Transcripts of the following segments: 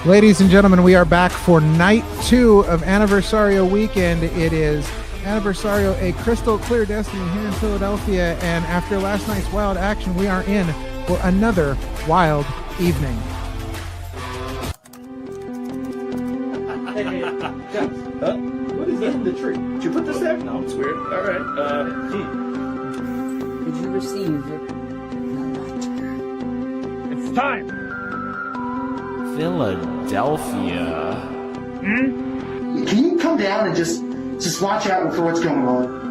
Ladies and gentlemen, we are back for night 2 of Aniversario weekend. It is Aniversario, a crystal clear destiny here in Philadelphia. And after last night's wild action, we are in for another wild evening. What is that in the tree? Did you put this there? No, it's weird. All right. Did you receive it? It's time. Philadelphia. Can you come down and just watch out for what's going on?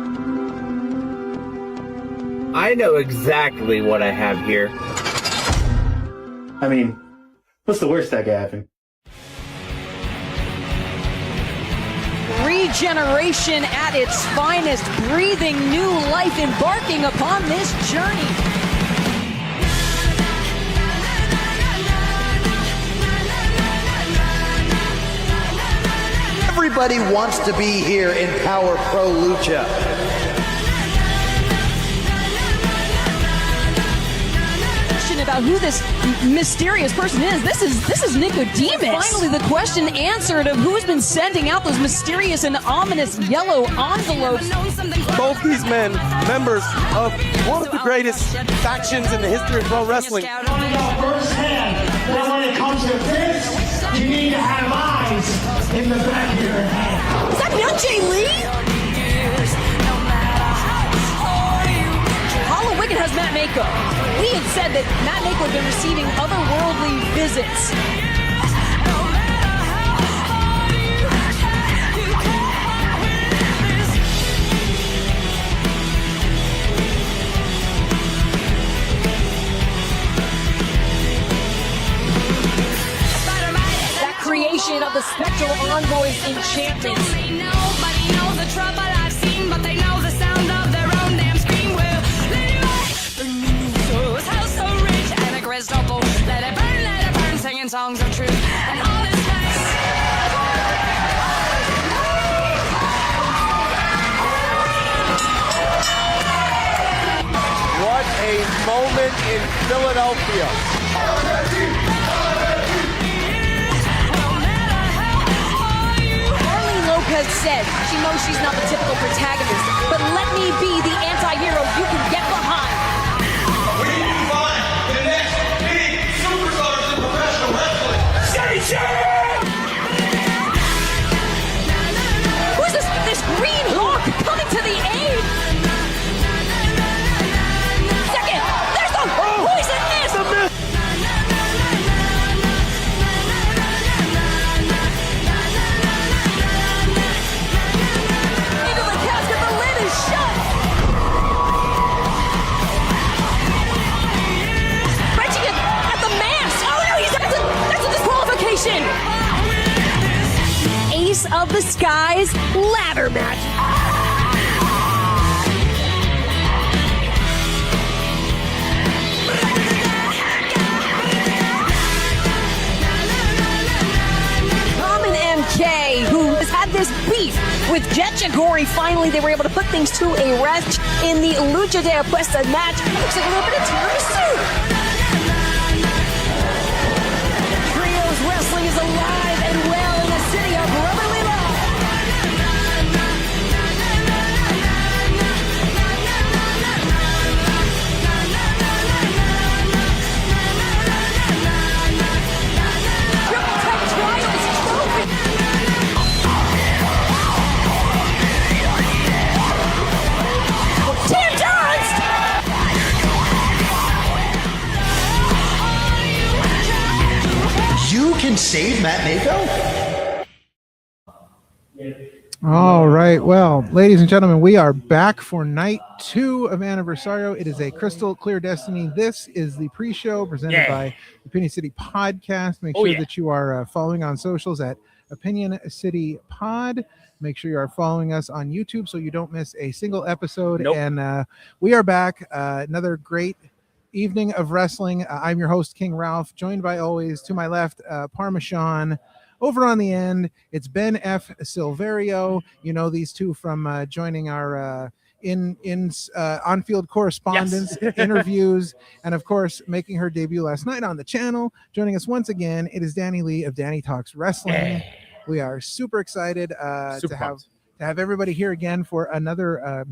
I know exactly what I have here. I mean, what's the worst that could happen? Regeneration at its finest, breathing new life, embarking upon this journey. Everybody wants to be here in Power Pro Lucha. About who this mysterious person is. This is Nicodemus. Finally, the question answered of who's been sending out those mysterious and ominous yellow envelopes. Both these men, members of one of the greatest factions in the history of pro wrestling. Firsthand that when it comes to this, you need to have eyes in the back of your head. Is that Jay Lee? Hollow Wicked has Matt Mako. We had said that Matt Mako had been receiving otherworldly visits. That creation of the spectral envoy's enchantments. Nobody knows the trouble I've seen, but they know the sound of their own damn scream. Let it burn, singing songs of truth and all this nice. What a moment in Philadelphia. Arlen Lopez said she knows she's not the typical protagonist, but let me be the anti-hero you can get behind. Who's this green hawk coming to the aid? Second, there's the poison mist! Into the casket, the lid is shut! Wrenching it at the mask! Oh no, that's a disqualification! Ace of the Skies ladder match. Common MK, who has had this beef with Jet Jagori, finally they were able to put things to a rest in the Lucha de Apuesta match. Looks like a little bit of tiramisu. Trios Wrestling is alive and well in the city of brotherly love. Triple Tech Trials Trophy. Tim Dunst! You can save Matt Mako? All right. Well, ladies and gentlemen, we are back for night 2 of Aniversario. It is a crystal clear destiny. This is the pre-show presented by Opinion City Podcast. Make sure that you are following on socials at Opinion City Pod. Make sure you are following us on YouTube so you don't miss a single episode. And we are back. Another great evening of wrestling. I'm your host, King Ralph, joined by always to my left, Parma Sean. Over on the end, it's Ben F. Silverio. You know these two from joining our on-field correspondence, interviews, and of course making her debut last night on the channel. Joining us once again, it is Dani Leigh of Dani Talks Wrestling. We are super excited to have everybody here again for another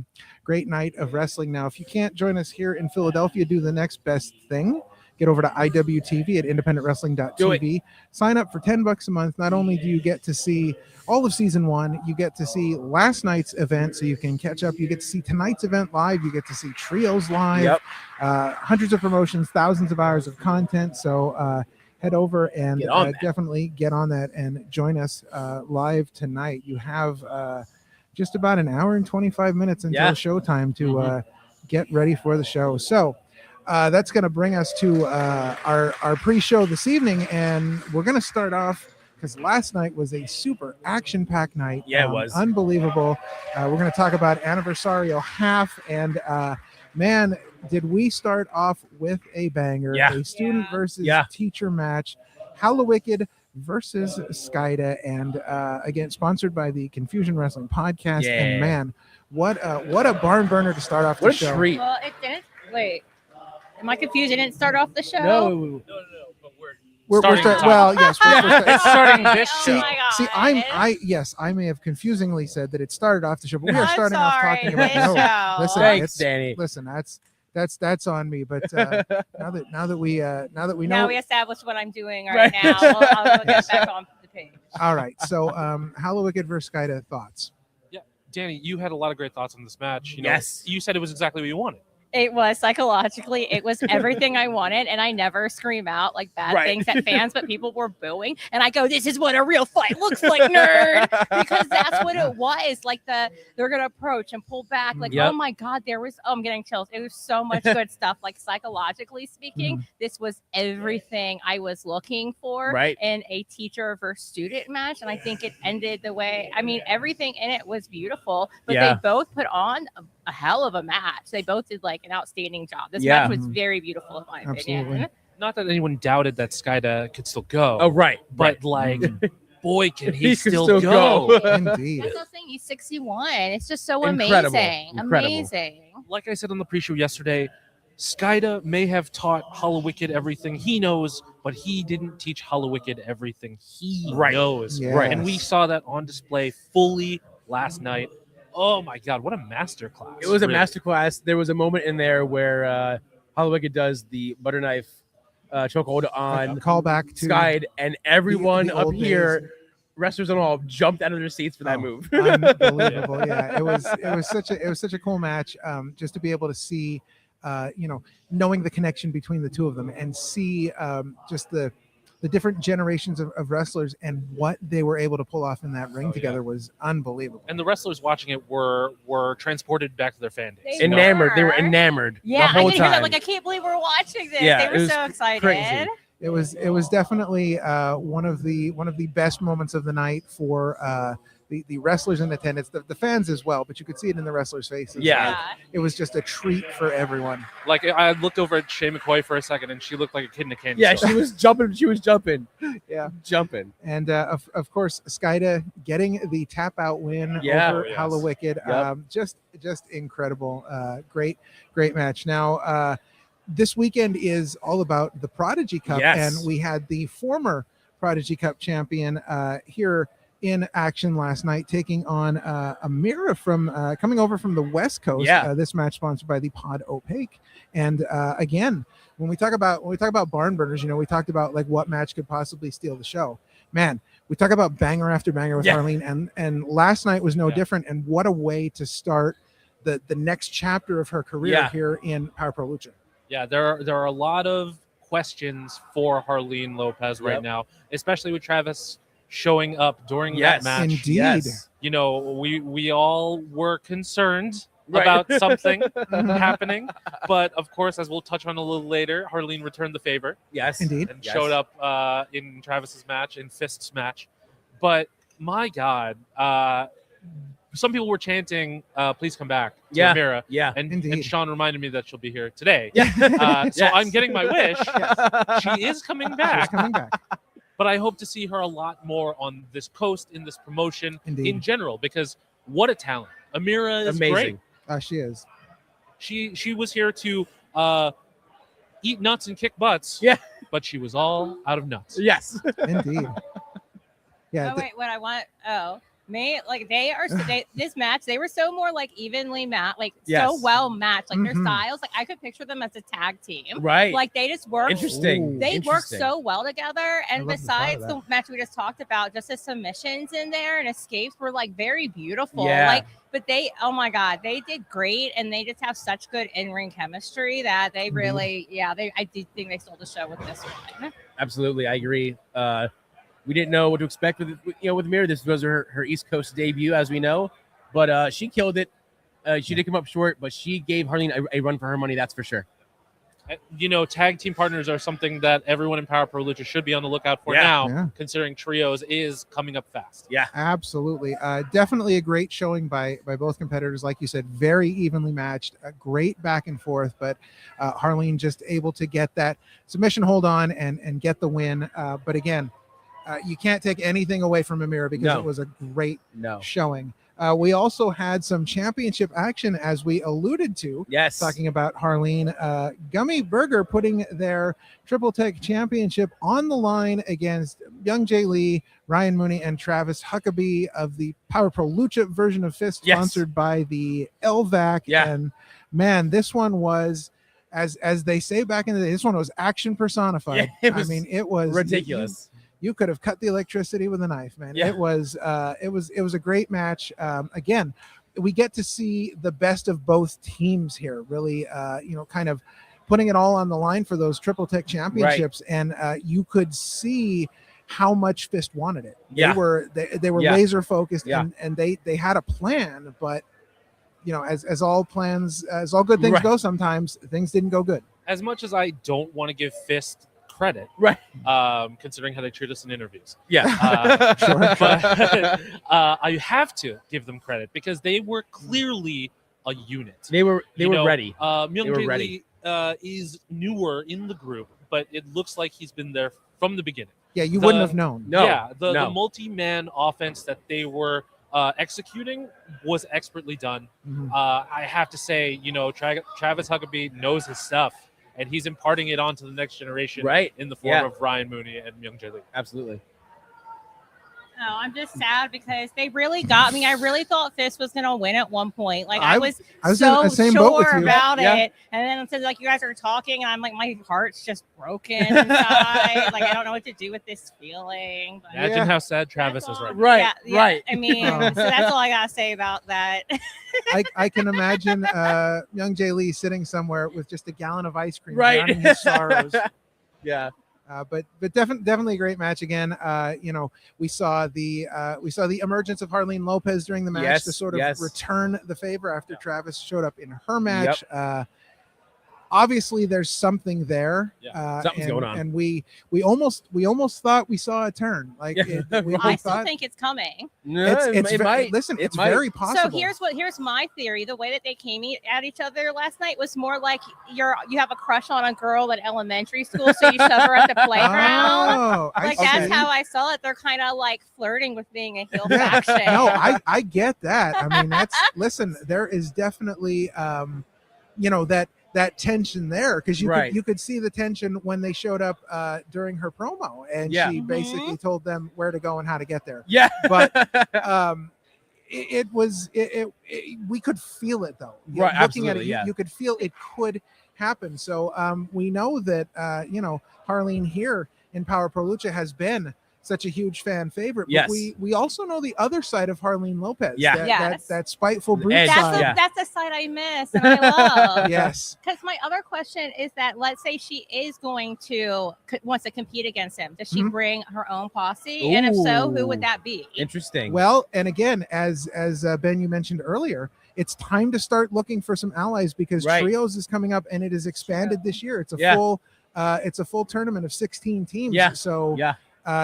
great night of wrestling. Now, if you can't join us here in Philadelphia, do the next best thing. Get over to IWTV at independentwrestling.tv. Sign up for $10 a month. Not only do you get to see all of season 1, you get to see last night's event so you can catch up. You get to see tonight's event live. You get to see trios live. Hundreds of promotions, thousands of hours of content. So head over and definitely get on that and join us live tonight. You have just about an hour and 25 minutes until showtime to get ready for the show. So that's going to bring us to our pre-show this evening, and we're going to start off because last night was a super action-packed night. Yeah, it was unbelievable. We're going to talk about Aniversario half, and man, did we start off with a banger? A student versus teacher match. Hallowicked versus Skida, and again sponsored by the Confusion Wrestling Podcast. And man, what a barn burner to start off the show. What a treat! Well, it didn't. Wait, am I confused? It didn't start off the show. No. We're starting. Well, yes, it's starting this show. See, I may have confusingly said that it started off the show, but we are starting off talking about listen, Thanks, Danny. Listen, that's on me. But now that we know, now we established what I'm doing right now. I'll get back on the page. All right. So, Hallowicked versus Skida, thoughts? Yeah, Danny, you had a lot of great thoughts on this match. Yes, you said it was exactly what you wanted. It was psychologically, it was everything I wanted, and I never scream out like bad things at fans, but people were booing, and I go, "This is what a real fight looks like, nerd," because that's what it was. Like they're gonna approach and pull back, like, oh my god, I'm getting chills. It was so much good stuff. Like psychologically speaking, this was everything I was looking for in a teacher versus student match, and I think it ended the way. I mean, everything in it was beautiful, but they both put on a hell of a match. They both did like an outstanding job. This match was very beautiful in my opinion. Not that anyone doubted that Skida could still go. Oh, right. But like, boy, can he still go. Indeed. That's the thing. He's 61. It's just so amazing. Amazing. Like I said on the pre-show yesterday, Skida may have taught Hallowicked everything he knows, but he didn't teach Hallowicked everything he knows. Yes. And we saw that on display fully last night. Oh my God, what a masterclass. It was a masterclass. There was a moment in there where Hallowicked does the butter knife chokehold on callback to Skida, and everyone the up old here, days. Wrestlers and all, jumped out of their seats for that move. Unbelievable. Yeah, it was such a cool match. Just to be able to see, knowing the connection between the two of them and see just the different generations of wrestlers and what they were able to pull off in that ring together was unbelievable. And the wrestlers watching it were transported back to their fan days. They were enamored. Yeah, the whole I didn't hear that. time. Like, I can't believe we're watching this. Yeah, they were so excited. Crazy. It was definitely one of the best moments of the night for the wrestlers in attendance, the fans as well, but you could see it in the wrestlers' faces. Yeah. It was just a treat for everyone. Like, I looked over at Shay McCoy for a second, and she looked like a kid in a candy Yeah, store. she was jumping. Yeah, jumping. And of course, Skida getting the tap out win over Hallowicked. Just incredible. Great match. Now, this weekend is all about the Prodigy Cup, and we had the former Prodigy Cup champion here in action last night, taking on Amira from coming over from the West Coast. This match sponsored by the Pod Opaque. And again, when we talk about barn burners, we talked about like what match could possibly steal the show. Man, we talk about banger after banger with Arlen, and last night was no different. And what a way to start the next chapter of her career here in Power Pro Lucha. Yeah, there are a lot of questions for Harleen Lopez right now, especially with Travis showing up during that match. Indeed. We all were concerned about something happening, but of course, as we'll touch on a little later, Harleen returned the favor. Yes, indeed, and showed up in Travis's match, in Fist's match. But my God, some people were chanting, "Please come back to Amira." Yeah, and Sean reminded me that she'll be here today. Yeah, so I'm getting my wish. She is coming back. She's coming back. But I hope to see her a lot more on this coast, in this promotion Indeed. in general, because what a talent. Amira is amazing. great. She is. She was here to eat nuts and kick butts. Yeah. But she was all out of nuts. Yes. Indeed. Yeah. Oh wait, what I want? Oh, me like they are. This match, they were so more like evenly matched, like Yes. so well matched. Like their Mhm. styles, like I could picture them as a tag team. Right. Like they just work. Interesting. They work Interesting. so well together. I And love the thought of besides the that. match we just talked about, just the submissions in there and escapes were like very beautiful. Yeah. Like, but they, oh my god, they did great, and they just have such good in-ring chemistry that they really, I do think they stole the show with this one. Absolutely, I agree. We didn't know what to expect with with Mira. This was her East Coast debut, as we know, but she killed it. She did come up short, but she gave Harleen a run for her money. That's for sure. Tag team partners are something that everyone in Power Pro Lucha should be on the lookout for Yeah. now, Yeah. considering trios is coming up fast. Yeah, Absolutely. Definitely a great showing by both competitors. Like you said, very evenly matched, a great back and forth, but Harleen just able to get that submission hold on and get the win. But again, you can't take anything away from Amira because No. it was a great no, showing. We also had some championship action, as we alluded to. yes, Talking about Harleen, Gummy Burger putting their Triple Tech Championship on the line against Young Jay Lee, Ryan Mooney, and Travis Huckabee of the Power Pro Lucha version of Fist, Yes. sponsored by the LVAC. Yeah. And man, this one was, as they say back in the day, this one was action personified. Yeah, it was it was ridiculous. You could have cut the electricity with a knife, man. Yeah. It was a great match. Again, we get to see the best of both teams here, really, kind of putting it all on the line for those Triple Tech Championships. And you could see how much Fist wanted it. Yeah. They were Yeah. laser focused, Yeah. and they had a plan, but as all plans, as all good things Right. go, sometimes things didn't go good. As much as I don't want to give Fist credit, Right. Considering how they treat us in interviews, Yeah. Sure. but I have to give them credit because they were clearly a unit. They were You know, ready. Young They were Jay ready. Lee is newer in the group, but it looks like he's been there from the beginning. Yeah, you wouldn't have known. No. Yeah, the no. multi-man offense that they were executing was expertly done. Mhm. I have to say, Travis Huckabee knows his stuff, and he's imparting it onto the next generation, Right. in the form Yeah. of Ryan Mooney and Young Jay Lee. Absolutely. No, I'm just sad because they really got me. I really thought Fist was gonna win at one point. Like I was I was so in the same boat with sure you. about Yeah. it, and then since like you guys are talking, and I'm like my heart's just broken inside. Like I don't know what to do with this feeling. But Imagine Yeah. how sad Travis is That's all. right now. Right. Yeah, Right. I mean, Oh. so that's all I gotta say about that. I can imagine Young Jay Lee sitting somewhere with just a gallon of ice cream, Right. drowning his sorrows. Yeah. But definitely a great match again. We saw the emergence of Harleen Lopez during the match Yes, to sort of yes. return the favor after Travis showed up in her match. Obviously, there's something there. Yeah. Something's going on. and we almost thought we saw a turn. Like Yeah. we I still thought think it's coming. No, it's it might. listen. It It's might. very possible. So here's my theory. The way that they came at each other last night was more like you have a crush on a girl at elementary school, so you shove her at the playground. Oh, I Like see. that's how I saw it. They're kind of like flirting with being a heel Yeah. faction. No, I get that. I mean, listen, there is definitely that tension there, because Right. you could see the tension when they showed up during her promo, and Yeah. she Mhm. basically told them where to go and how to get there. Yeah. But we could feel it though. Right, Looking at it, absolutely, yeah. you could feel it could happen. So we know that Harleen here in Power Pro Lucha has been such a huge fan favorite. Yes. But we also know the other side of Harleen Lopez. Yeah. Yes. That spiteful brute edge. side. Yeah. That's the side I miss and I love. Yes. Because my other question is that let's say she is going to wants to compete against him. Does she Mhm. bring her own posse? And if so, who Ooh. would that be? Interesting. Well, and again, as Ben, you mentioned earlier, it's time to start looking for some allies, because Right. Trios is coming up and it is expanded this year. It's a Yeah. full tournament of 16 teams. Yeah. So Yeah.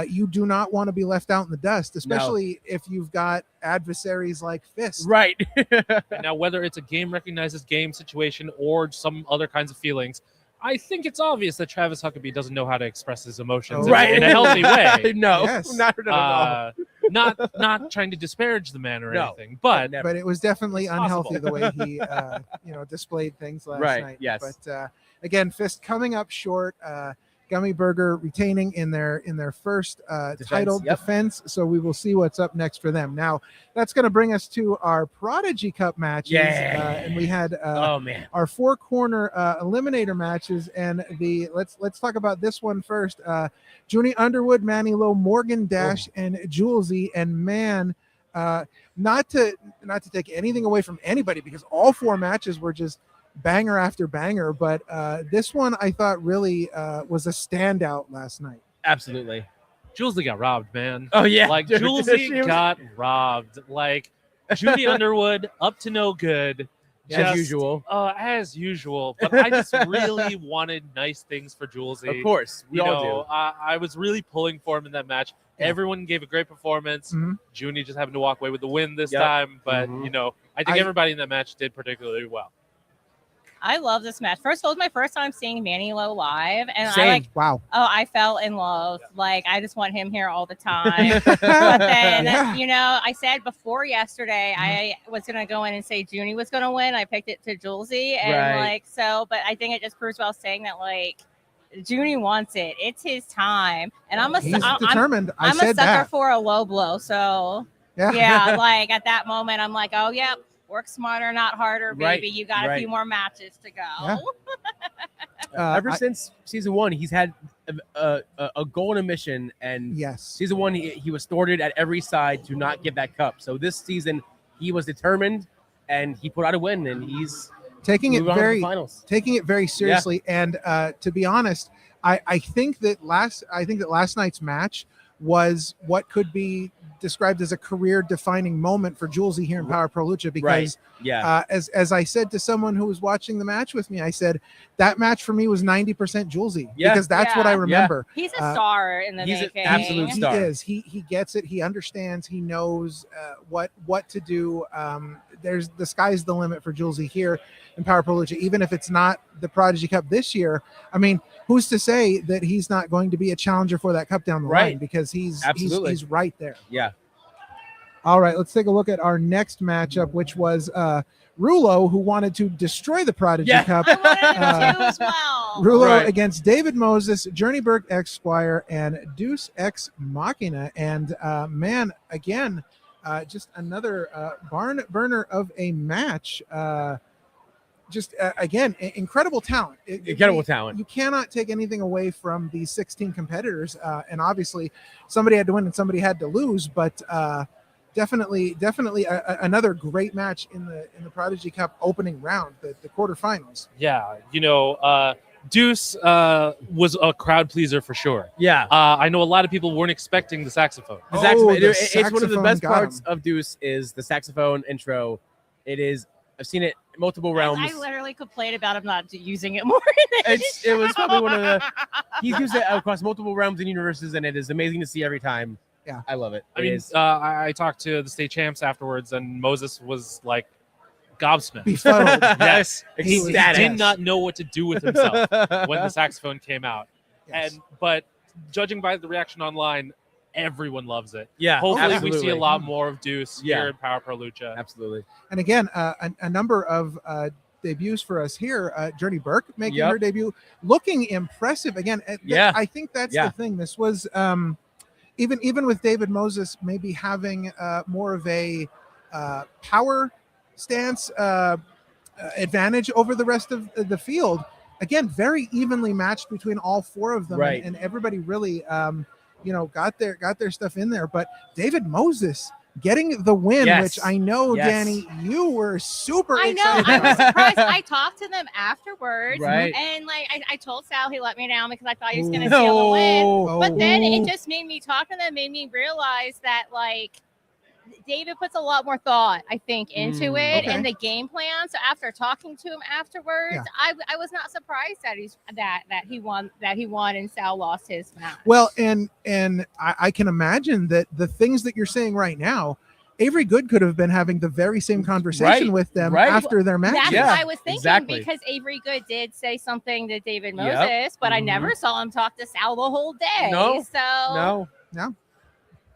you do not want to be left out in the dust, especially if you've got adversaries like Fist. Right. And now, whether it's a game recognizes game situation or some other kinds of feelings, I think it's obvious that Travis Huckabee doesn't know how to express his emotions Oh. Right. in a healthy way. No. Yes. Not at all. not trying to disparage the man or anything, but it was definitely unhealthy possible. the way he displayed things last night. Yes. But again, Fist coming up short. Gummy Burger retaining in their first title defense. So we will see what's up next for them. Now that's going to bring us to our Prodigy Cup matches. And we had our 4-corner eliminator matches. And let's talk about this one first. Junie Underwood, Manny Lowe, Morgan Dash, and Julesy. And man, not to take anything away from anybody, because all 4 matches were just banger after banger, but this one I thought really was a standout last night. Absolutely. Julesy got robbed, man. Oh yeah, like Julesy got robbed. Like Junie Underwood up to no good. As usual. As usual. But I just really wanted nice things for Julesy. Of course, we all do. I was really pulling for him in that match. Yeah. Everyone gave a great performance. Junie just happened to walk away with the win this time, but I think everybody in that match did particularly well. I love this match. First of all, it was my first time seeing Manny Lowe live, and Same. I fell in love. Like, I just want him here all the time. But then, I said before yesterday, I was gonna go in and say Junie was gonna win. I picked it to Julesy, and but I think it just proves what I was saying, that Junie wants it. It's his time, and I'm determined. I'm a sucker for a low blow. So like at that moment, I'm like, oh yeah. Work smarter, not harder, baby. You got a few more matches to go. Yeah. Ever since season 1, he's had a goal and a mission. And season 1, he was thwarted at every side to not get that cup. So this season, he was determined, and he put out a win, and he's taking it very seriously. And to be honest, I think that last night's match was what could be described as a career-defining moment for Julesy here in Power Pro Lucha, because as I said to someone who was watching the match with me, I said that match for me was 90% Julesy, because that's what I remember. He's a star in the making. He's an absolute star. He is. He gets it. He understands. He knows what to do. The sky's the limit for Julesy here in Power Pro Lucha, even if it's not the Prodigy Cup this year. I mean, who's to say that he's not going to be a challenger for that cup down the line, because he's right there. Yeah. All right, let's take a look at our next matchup, which was Rulo, who wanted to destroy the Prodigy Cup. I wanted to as well. Rulo against David Moses, Journey Burke X Squire, and Deuce X Machina. And man, again, just another barn burner of a match. Again, incredible talent. Incredible talent. You cannot take anything away from these 16 competitors. And obviously, somebody had to win and somebody had to lose. But definitely another great match in the Prodigy Cup opening round, the quarterfinals. Yeah, Deuce was a crowd pleaser for sure. Yeah. I know a lot of people weren't expecting the saxophone. It's one of the best parts of Deuce is the saxophone intro. It is. I've seen it in multiple realms. I literally complained about him not using it more. It was probably one of the. He's used it across multiple realms and universes, and it is amazing to see every time. Yeah, I love it. I talked to the state champs afterwards, and Moses was like gobsmacked. Befuddled. Yes, he did not know what to do with himself when the saxophone came out. Yes. But judging by the reaction online, everyone loves it. Yeah, hopefully we see a lot more of Deuce here in Power Pro Lucha. Absolutely. And again, a number of debuts for us here. Journey Burke making her debut, looking impressive again. I think that's the thing. This was even with David Moses maybe having more of a power stance advantage over the rest of the field. Again, very evenly matched between all 4 of them, and everybody really got their stuff in there. But David Moses getting the win, which I know, Danny, you were super excited. I was surprised. I talked to them afterwards, and I told Sal he let me down because I thought he was going to steal the win. But then it just made me talk to them, made me realize that David puts a lot more thought, I think, into it and the game plan. So after talking to him afterwards, I was not surprised that he won and Sal lost his match. Well, and I can imagine that the things that you're saying right now, Avery Good could have been having the very same conversation with them after their match. That's what I was thinking, because Avery Good did say something to David Moses, but I never saw him talk to Sal the whole day. No. So No.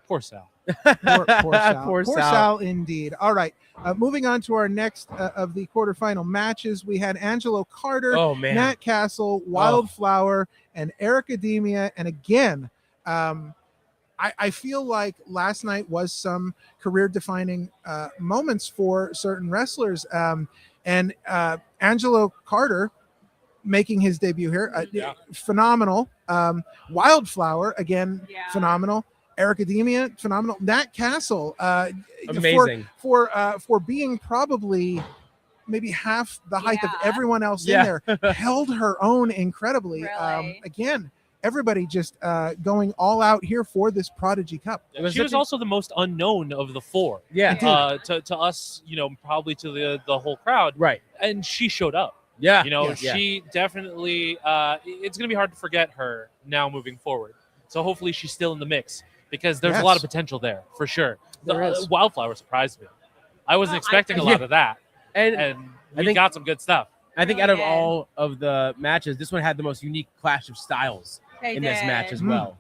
Poor Sal. Poor Sal. Poor Poor Sal. Sal indeed. All right. Moving on to our next of the quarterfinal matches, we had Angelo Carter, Oh, man. Nat Castle, Wildflower, and Eric Academia. And again, I feel like last night was some career-defining moments for certain wrestlers. And Angelo Carter making his debut here, phenomenal. Wildflower, again, phenomenal. Eric Academia, phenomenal. Nat Castle, amazing for being probably maybe half the height of everyone else in there, held her own incredibly. Really? Again, everybody just going all out here for this Prodigy Cup. She was also the most unknown of the four. Yeah. To us, probably to the whole crowd. Right. And she showed up. Yeah. She definitely. It's going to be hard to forget her now moving forward. So hopefully she's still in the mix because there's a lot of potential there for sure. The Wildflower surprised me. I wasn't expecting a lot of that, and we got some good stuff. I think out of all of the matches, this one had the most unique clash of styles in this match as well.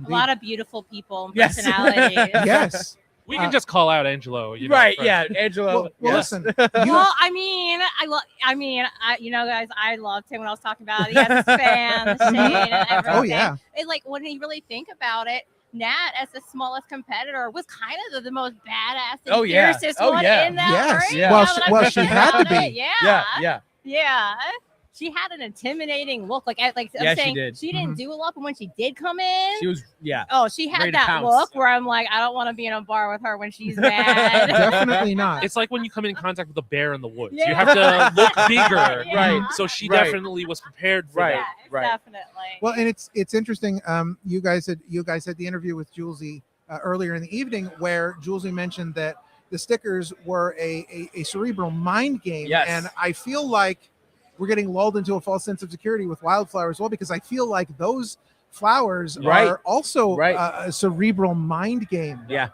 A lot of beautiful people and Yes. personalities. Yes. We can just call out Angelo, right? for- Yeah, Angelo. Well, listen. Well, I mean, guys, I loved him when I was talking about it. He has his fans, Shane, and everything. Oh, yeah. It, like, when you really think about it, Nat, as the smallest competitor, was kind of the most badass and fiercest one in that ring. Yeah. Well, she had to be. Yeah. She had an intimidating look. I'm saying she didn't do a lot, but when she did come in, she was she had ready to that pounce. look where I'm like, I don't want to be in a bar with her when she's mad. Definitely not. It's like when you come in contact with a bear in the woods. Yeah. You have to look bigger, Right. So she Right. definitely was prepared for Right. that. Right. Definitely. Well, and it's interesting. You guys had the interview with Julesy earlier in the evening where Julesy mentioned that the stickers were a cerebral mind game, Yes. and I feel like we're getting lulled into a false sense of security with Wildflower as well, because I feel like those flowers are also a cerebral mind game. Yeah.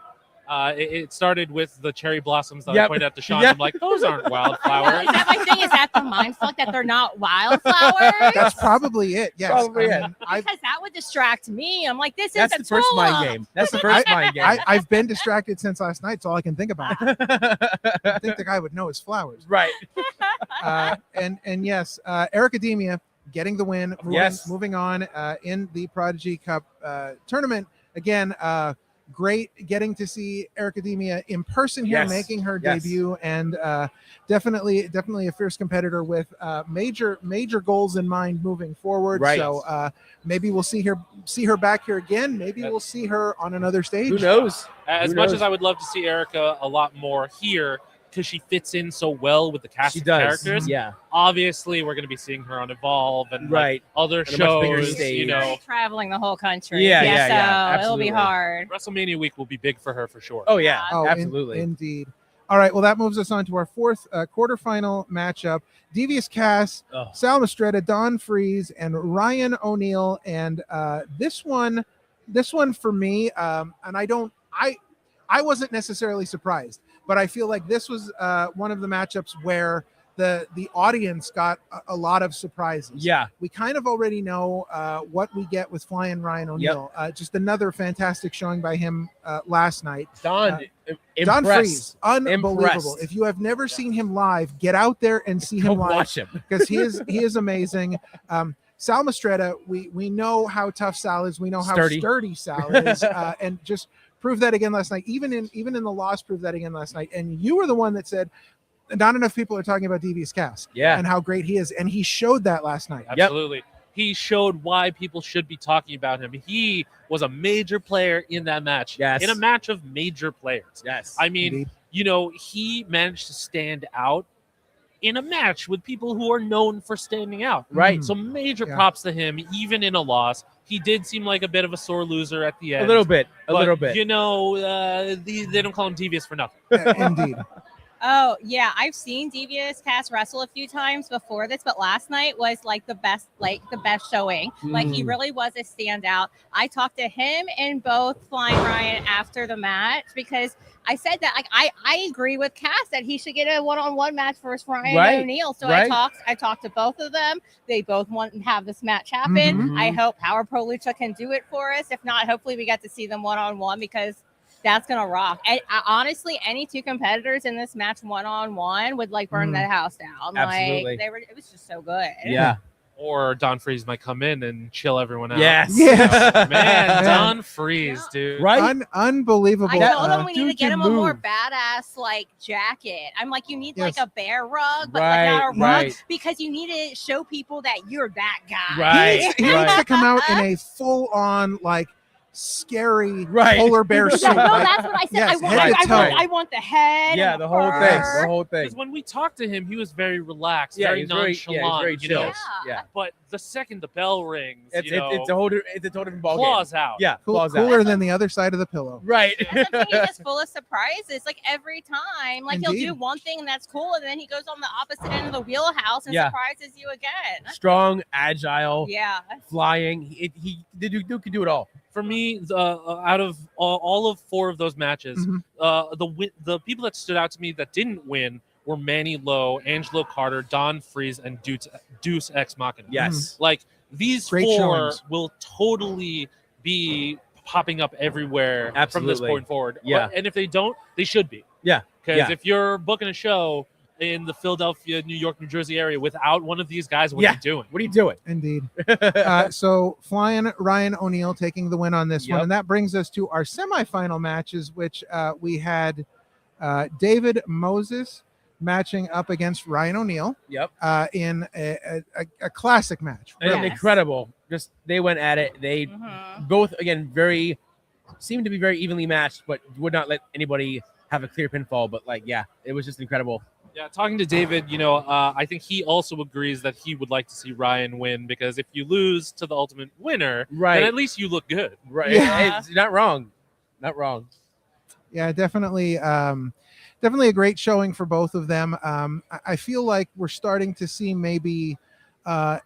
It started with the cherry blossoms that I Yep. pointed out to Sean. Yep. I'm like, those aren't wildflowers. Is that my thing? Is that the mind fuck that they're not wildflowers? That's probably it. Yes. Probably I mean, Because that would distract me. I'm like, this That's is the first mind game. That's the first mind game. I've been distracted since last night. It's all I can think about. I think the guy would know his flowers. Right. And yes, Eric Academia getting the win. Moving on in the Prodigy Cup tournament. Again, great getting to see Eric Academia in person here, making her debut, and definitely a fierce competitor with major goals in mind moving forward. Right. So maybe we'll see her back here again. Maybe we'll see her on another stage. Who knows? As much as I would love to see Erica a lot more here, because she fits in so well with the cast of characters. Yeah. Obviously, we're going to be seeing her on Evolve and other On a much bigger shows. stage. traveling the whole country. Yeah, so it'll absolutely. be hard. WrestleMania week will be big for her for sure. Oh yeah, Oh, absolutely. indeed. All right, well, that moves us on to our fourth quarterfinal matchup. Devious Cass, Sal Mastretta, Don Freeze, and Ryan O'Neal. And this one for me, and I wasn't necessarily surprised, but I feel like this was one of the matchups where the audience got a lot of surprises. Yeah. We kind of already know what we get with Flying Ryan O'Neal. Just another fantastic showing by him last night. Don Freeze, unbelievable. Impressed. If you have never seen him live, get out there and see him live. Watch him. Because he is amazing. Sal Mastretta, we know how tough Sal is. We know how sturdy Sal is, and just proved that again last night. Even in the loss, proved that again last night. And you were the one that said not enough people are talking about Devious Cass, and how great he is, and he showed that last night. Absolutely. He showed why people should be talking about him. He was a major player in that match. Yes. In a match of major players. Yes. I mean, he managed to stand out in a match with people who are known for standing out. Right. So major props to him, even in a loss. He did seem like a bit of a sore loser at the end. A little bit. You know, they don't call him Devious for nothing. Indeed. Oh, yeah. I've seen Devious Cass wrestle a few times before this, but last night was like the best showing. Like, he really was a standout. I talked to him and both Flying Ryan after the match because I said that, like, I agree with Cass that he should get a one-on-one match versus Ryan O'Neal. So I talked to both of them. They both want to have this match happen. I hope Power Pro Lucha can do it for us. If not, hopefully we get to see them one-on-one because That's gonna rock. And honestly, any two competitors in this match 1-on-1 would like burn that house down. Absolutely. Like it was just so good. Yeah. Or Don Freeze might come in and chill everyone out. Yes. Yes. Man, Don Freeze, dude. Right? Unbelievable. I told them we need to dude get can him a more move. badass like jacket. I'm like, you need Yes. like a bear rug, but Right, like not a rug right. because you need to show people that you're that guy. Right. He needs to come out in a full-on like scary Right. polar bear Yeah, suit. no, like- that's what I said. Yes, I want, head to toe. I want the head. Yeah, and the whole thing. fur. The whole thing. Because when we talked to him, he was very relaxed, Yeah, very he's nonchalant. very you chill. know? Yeah. But the second the bell rings, It's you know, it's a whole different ball claws out. Yeah, claws Cooler out. than the other side of the pillow. Right. That's the thing, he's just full of surprises. Like every time, like Indeed. he'll do one thing and that's cool, and then he goes on the opposite end of the wheelhouse and Yeah. surprises you again. Strong, agile, Yeah. flying. The dude can do it all. For me, out of all of 4 of those matches, the people that stood out to me that didn't win were Manny Lowe, Angelo Carter, Don Freeze, and Deuce Ex Machina. Yes. Like these Great 4 showings. will totally be popping up everywhere from Absolutely. this point forward. Yeah. And if they don't, they should be. Yeah. Because Yeah. if you're booking a show in the Philadelphia, New York, New Jersey area without one of these guys, what are you doing? What are you doing? Indeed. So flying Ryan O'Neal taking the win on this one. Yep. And that brings us to our semifinal matches, which we had David Moses matching up against Ryan O'Neal Yep. in a classic match. And Really. incredible. Just they went at it. They both again seemed to be very evenly matched, but would not let anybody have a clear pinfall. But like, yeah, it was just incredible. Yeah, talking to David, I think he also agrees that he would like to see Ryan win because if you lose to the ultimate winner, Right. then at least you look good. Right. Yeah. It's not wrong. Not wrong. Yeah, definitely. Definitely a great showing for both of them. I feel like we're starting to see maybe a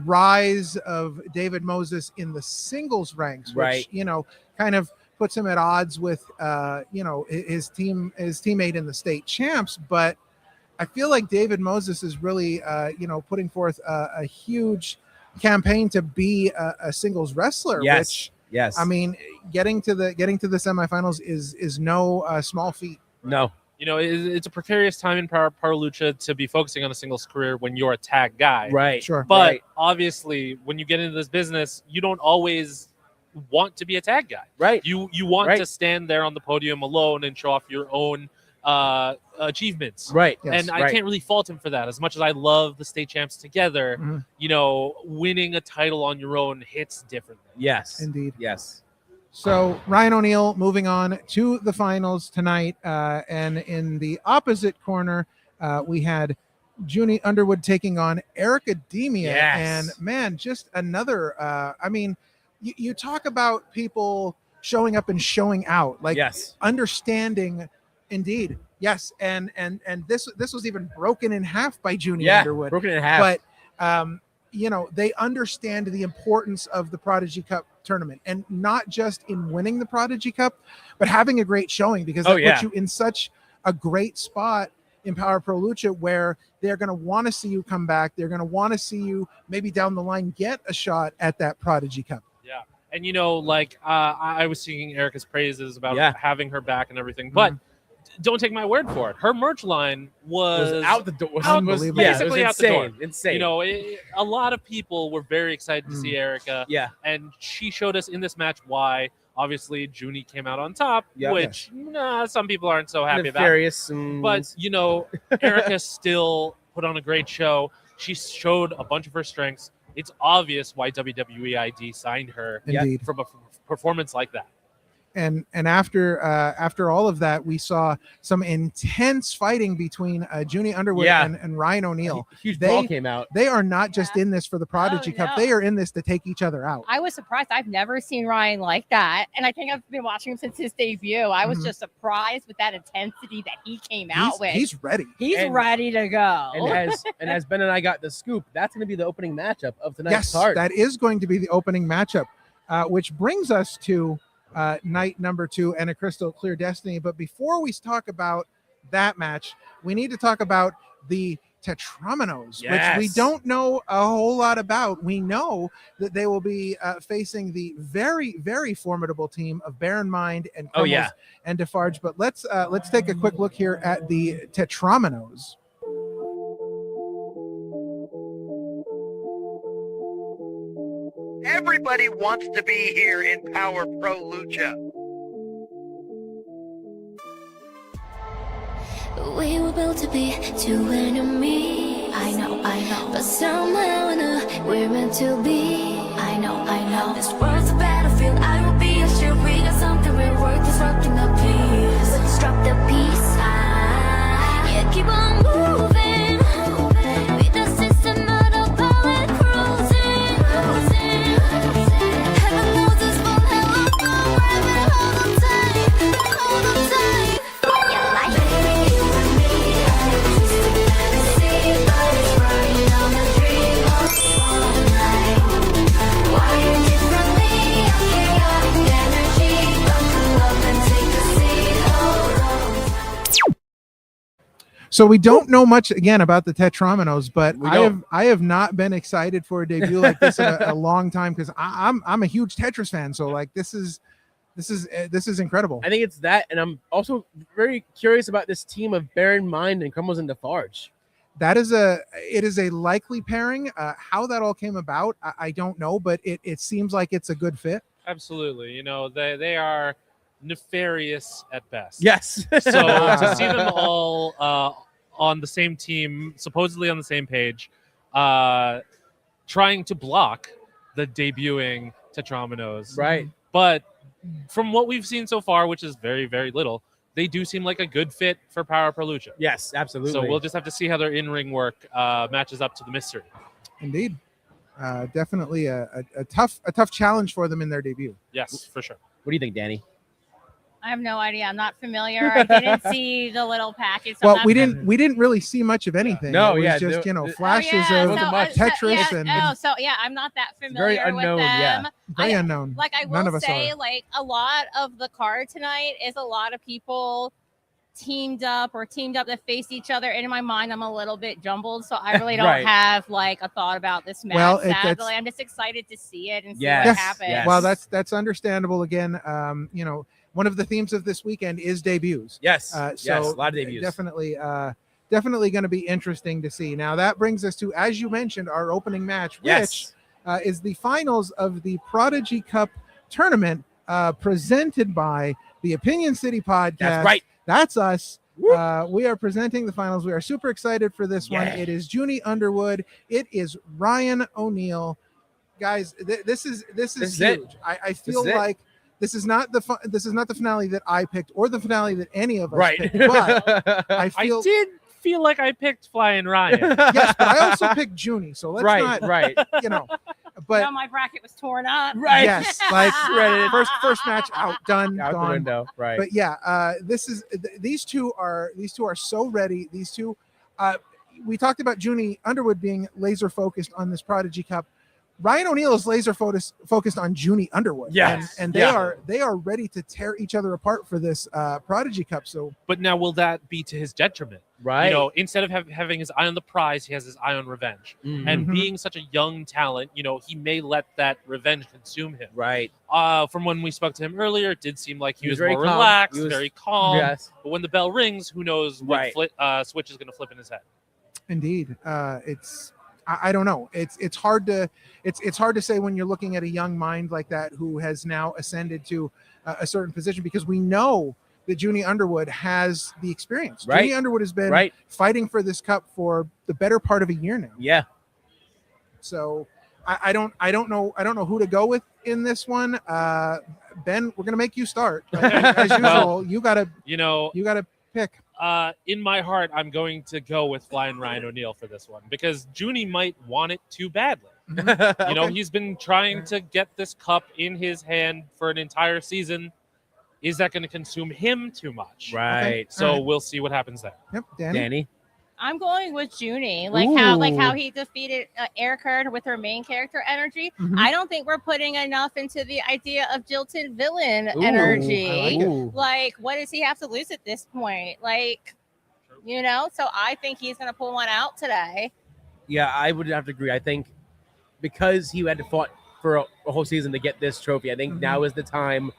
rise of David Moses in the singles ranks, which, Right. Kind of puts him at odds with, his teammate in the state champs. But I feel like David Moses is really, putting forth a huge campaign to be a singles wrestler. Yes. Which, Yes. I mean, getting to the semifinals is no small feat. No. It's a precarious time in Power Lucha to be focusing on a singles career when you're a tag guy. Right. Sure. But Right. obviously, when you get into this business, you don't always want to be a tag guy. Right. You want Right. to stand there on the podium alone and show off your own achievements. Right. Yes. And I can't really fault him for that. As much as I love the state champs together, Mhm. winning a title on your own hits differently. Yes. Indeed. Yes. So Ryan O'Neal moving on to the finals tonight. And in the opposite corner, we had Junie Underwood taking on Eric Academia. Yes. And man, just another, you talk about people showing up and showing out, like Yes. understanding. Indeed. Yes. And this was even broken in half by Junie Yeah. Underwood. Broken in half. But they understand the importance of the Prodigy Cup tournament, and not just in winning the Prodigy Cup, but having a great showing, because that puts you in such a great spot in Power Pro Lucha where they're going to want to see you come back. They're going to want to see you maybe down the line get a shot at that Prodigy Cup. Yeah. And, I was singing Erica's praises about having her back and everything, but don't take my word for it. Her merch line was out the door. Unbelievable. Basically out the door. Insane. A lot of people were very excited to see Erica. Yeah. And she showed us in this match why. Obviously, Junie came out on top, which some people aren't so happy Nefarious about. But, Erica still put on a great show. She showed a bunch of her strengths. It's obvious why WWE ID signed her Indeed. from a performance like that. And after all of that, we saw some intense fighting between Junie Underwood and Ryan O'Neal. Huge brawl came out. They are not just in this for the Prodigy Cup. no. They are in this to take each other out. I was surprised. I've never seen Ryan like that. And I think I've been watching him since his debut. I was just surprised with that intensity that he came out with. He's ready. He's ready to go. And as Ben and I got the scoop, that's going to be the opening matchup of tonight's Yes, card. that is going to be the opening matchup, which brings us to night number 2 and a Crystal Clear Destiny. But before we talk about that match, we need to talk about the Tetramanos, Yes. which we don't know a whole lot about. We know that they will be facing the very, very formidable team of Bear in Mind and Oh, yeah. and Defarge. But let's take a quick look here at the Tetramanos. Everybody wants to be here in Power Pro Lucha. We were built to be two enemies. I know. But somehow I know we're meant to be. I know. This world's a battlefield. I will be a shield. We got something real worth disrupting the peace. Let's disrupt the peace. Yeah, keep on moving. With the system autopilot cruising. Heaven knows this won't have a go. Hold on tight. Yeah, like baby, you and me. So we don't know much again about the Tetramanos, but We don't. I have not been excited for a debut like this in a long time because I'm a huge Tetris fan. So like this is incredible. I think it's that, and I'm also very curious about this team of Bear in Mind and Crumbles and Defarge. It is a likely pairing. How that all came about, I don't know, but it seems like it's a good fit. Absolutely. You know, they are nefarious at best. Yes. So to see them all on the same team, supposedly on the same page, trying to block the debuting Tetramanos. Right. But from what we've seen so far, which is very, very little, they do seem like a good fit for Power Pro Lucha. Yes, absolutely. So we'll just have to see how their in-ring work matches up to the mystery. Indeed. Definitely a tough challenge for them in their debut. Yes, for sure. What do you think, Danny? I have no idea. I'm not familiar. I didn't see the little package. Well, we didn't really see much of anything. No, it was yeah, just flashes so, of Tetris I'm not that familiar very unknown, with them. yeah. Very unknown. Like I None of will us say, are. like a lot of the card tonight is a lot of people teamed up that face each other. And in my mind, I'm a little bit jumbled, so I really don't Right. have like a thought about this match. Well, sadly, I'm just excited to see it and see Yes. what happens. Yes. Well, that's understandable. Again, one of the themes of this weekend is debuts. Yes. So yes. A lot of debuts. Definitely going to be interesting to see. Now that brings us to, as you mentioned, our opening match, Yes. which is the finals of the Prodigy Cup tournament, presented by the Opinion City Podcast. That's right. That's us. We are presenting the finals. We are super excited for this one. It is Junie Underwood. It is Ryan O'Neal. Guys, this is is huge. it. I feel This is it. like this is not the finale that I picked or the finale that any of us Right. picked. But I feel I did feel like I picked Flying Ryan. yes, but I also picked Junie. So let's Right. not, Right. But Now my bracket was torn up. Right. yes, like first match out, done, Out the gone. window. Right. But yeah, these two are so ready. These two, we talked about Junie Underwood being laser focused on this Prodigy Cup. Ryan O'Neal is laser focused on Junie Underwood. Yes. and Yeah. they are ready to tear each other apart for this Prodigy Cup. So But now will that be to his detriment? Right. You know, instead of having his eye on the prize, he has his eye on revenge. Mhm. And Mhm. being such a young talent, you know, he may let that revenge consume him. Right. From when we spoke to him earlier, it did seem like he was very more calm. relaxed, He was- very calm. Yes. But when the bell rings, who knows what Right. switch is going to flip in his head. indeed, I don't know. It's hard to say when you're looking at a young mind like that who has now ascended to a certain position, because we know that Junie Underwood has the experience. Right. Junie Underwood has been Right. fighting for this cup for the better part of a year now. Yeah. So I don't know who to go with in this one. Ben, we're gonna make you start. As usual, Well, you gotta pick. In my heart, I'm going to go with Flying Ryan O'Neal for this one because Junie might want it too badly. You know, he's been trying to get this cup in his hand for an entire season. Is that going to consume him too much? Right. So All right. we'll see what happens there. Yep, Danny. Danny. I'm going with Junie, how Ooh. he defeated Ericard with her main character energy. Mhm. I don't think we're putting enough into the idea of Jilton villain Ooh, energy. I like it. Ooh. Like, what does he have to lose at this point? Like You know, so I think he's going to pull one out today. Yeah, I would have to agree. I think because he had to fought for a whole season to get this trophy, I think now is the time.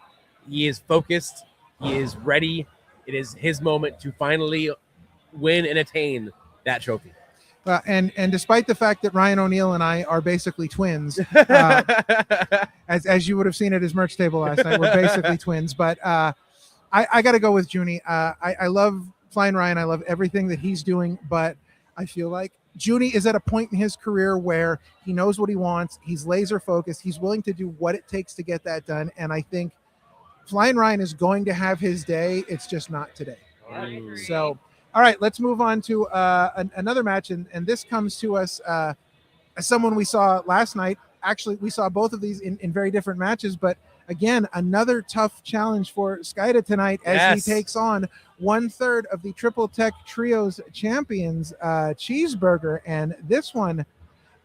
He is focused. He is ready. It is his moment to finally win and attain that trophy. And despite the fact that Ryan O'Neal and I are basically twins, as you would have seen at his merch table last night, we're basically twins. But I got to go with Junie. I love Flying Ryan. I love everything that he's doing. But I feel like Junie is at a point in his career where he knows what he wants. He's laser focused. He's willing to do what it takes to get that done. And I think Flying Ryan is going to have his day. It's just not today. So. All right, let's move on to another match, and this comes to us as someone we saw last night. Actually, we saw both of these in very different matches, but again, another tough challenge for Skida tonight as he takes on 1/3 of the Triple Tech Trios champions, Cheeseburger. And this one,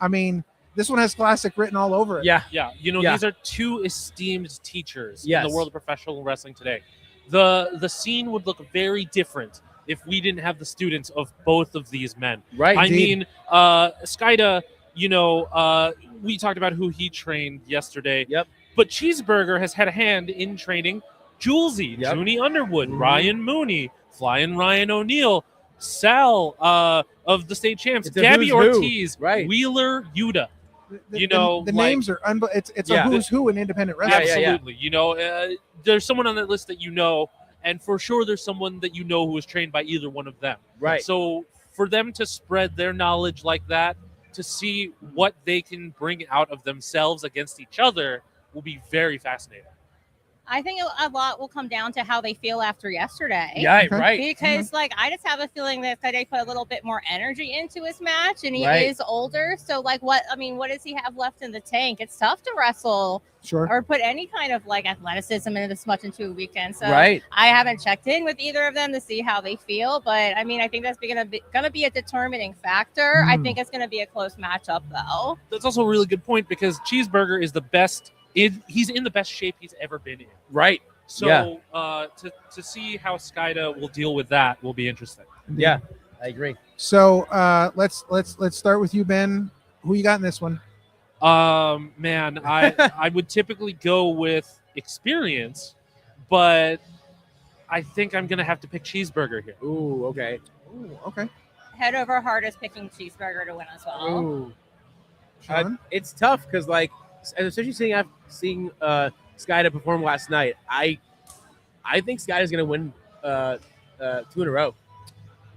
I mean, this one has classic written all over it. Yeah. You know, these are two esteemed teachers in the world of professional wrestling today. The scene would look very different if we didn't have the students of both of these men. Right. I mean, Skida, you know, we talked about who he trained yesterday. Yep. But Cheeseburger has had a hand in training Julesy, Junie Underwood, Ryan Mooney, Flying Ryan O'Neal, Sal of the state champs, Gabby Ortiz, Wheeler Yuta. The names are it's a who's who in independent wrestling. Absolutely. You know, there's someone on that list that you know, and for sure there's someone that you know who was trained by either one of them. Right. So for them to spread their knowledge like that, to see what they can bring out of themselves against each other will be very fascinating. I think a lot will come down to how they feel after yesterday. Yeah, right. Because, like, I just have a feeling that they put a little bit more energy into his match, and he is older. So, like, what does he have left in the tank? It's tough to wrestle or put any kind of, like, athleticism into this much into a weekend. So, I haven't checked in with either of them to see how they feel. But, I mean, I think that's going to be a determining factor. I think it's going to be a close matchup, though. That's also a really good point because Cheeseburger is the best. He's in the best shape he's ever been in. Right. So to see how Skida will deal with that will be interesting. Yeah, I agree. So let's start with you, Ben. Who you got in this one? Man, I would typically go with experience, but I think I'm gonna have to pick Cheeseburger here. Ooh, okay. Head over heart is picking Cheeseburger to win as well. Ooh. It's tough because, like, especially seeing Skida perform last night, I think Skyda's going to win 2 in a row.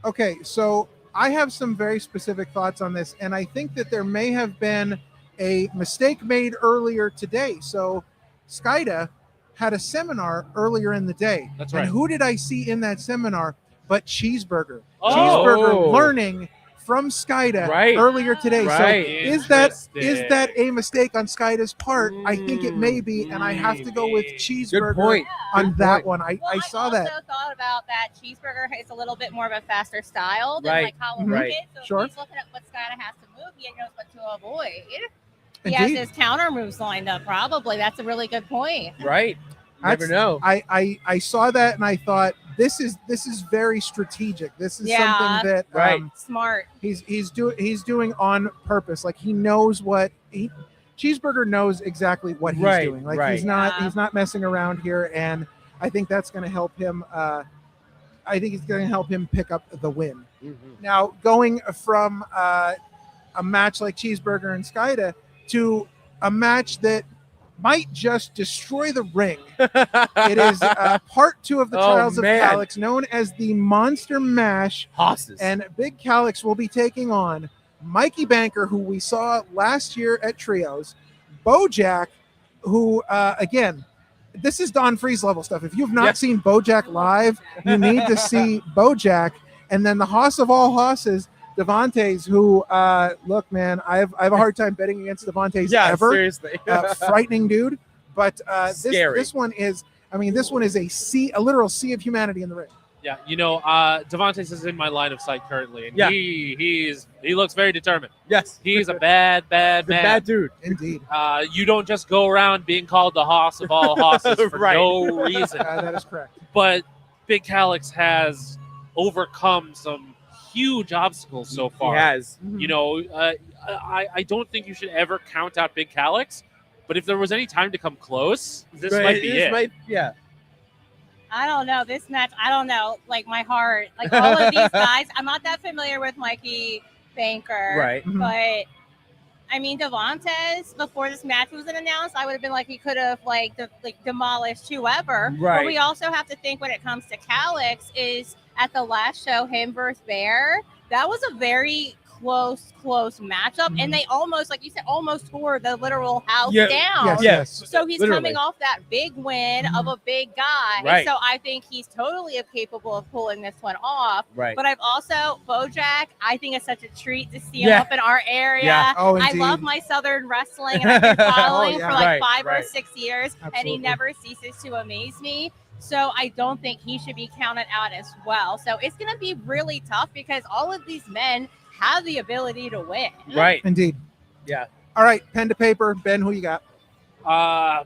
Okay, so I have some very specific thoughts on this, and I think that there may have been a mistake made earlier today. So Skida had a seminar earlier in the day. That's right. And who did I see in that seminar but Cheeseburger? Cheeseburger learning from Skida earlier today. So is that a mistake on Skyda's part? I think it may be, and I have to go with Cheeseburger on that one. I saw that. I also thought about that Cheeseburger is a little bit more of a faster style than like Hollow Wicked. So if he's looking at what Skida has to move, he knows what to avoid. He has his counter moves lined up, probably. That's a really good point. Right. Never know. I saw that and I thought this is very strategic. This is something that smart. He's doing on purpose. Like he knows what Cheeseburger knows exactly what he's doing. Like he's not messing around here, and I think that's going to help him. I think it's going to help him pick up the win. Now going from a match like Cheeseburger and Skida to a match that might just destroy the ring. It is part 2 of the Trials of Calix, known as the Monster Mash. Hosses. And Big Calix will be taking on Mikey Banker, who we saw last year at Trios, Bojack, who, again, this is Don Freeze level stuff. If you've not seen Bojack live, you need to see Bojack. And then the Hoss of all Hosses, Devantes, who, look, man, I have a hard time betting against Devantes ever. Seriously. Frightening dude. But this one is, a literal sea of humanity in the ring. Yeah, you know, Devantes is in my line of sight currently, and he looks very determined. Yes. He's a bad man. Bad dude. Indeed. You don't just go around being called the Hoss of all Hosses for no reason. That is correct. But Big Calix has overcome some huge obstacles so far. He has. You know, I don't think you should ever count out Big Calix, but if there was any time to come close, this might be it. Yeah. I don't know. This match, I don't know. Like, my heart, like, all of these guys, I'm not that familiar with Mikey Banker. Right. But, I mean, Devontae, before this match was announced, I would have been like, he could have, like, demolished whoever. Right. But we also have to think when it comes to Calix is at the last show, him versus Bear, that was a very close matchup, and they almost, like you said, almost tore the literal house down. Yes. So he's Literally. coming off that big win of a big guy. Right. So I think he's totally capable of pulling this one off. Right. But I've also, Bojack, I think it's such a treat to see him up in our area. Yeah. Oh, I indeed. love my Southern wrestling, and I've been following for like 5 or 6 years, and he Absolutely. never ceases to amaze me. So I don't think he should be counted out as well. So it's going to be really tough because all of these men have the ability to win. Right. Indeed. Yeah. All right, pen to paper. Ben, who you got?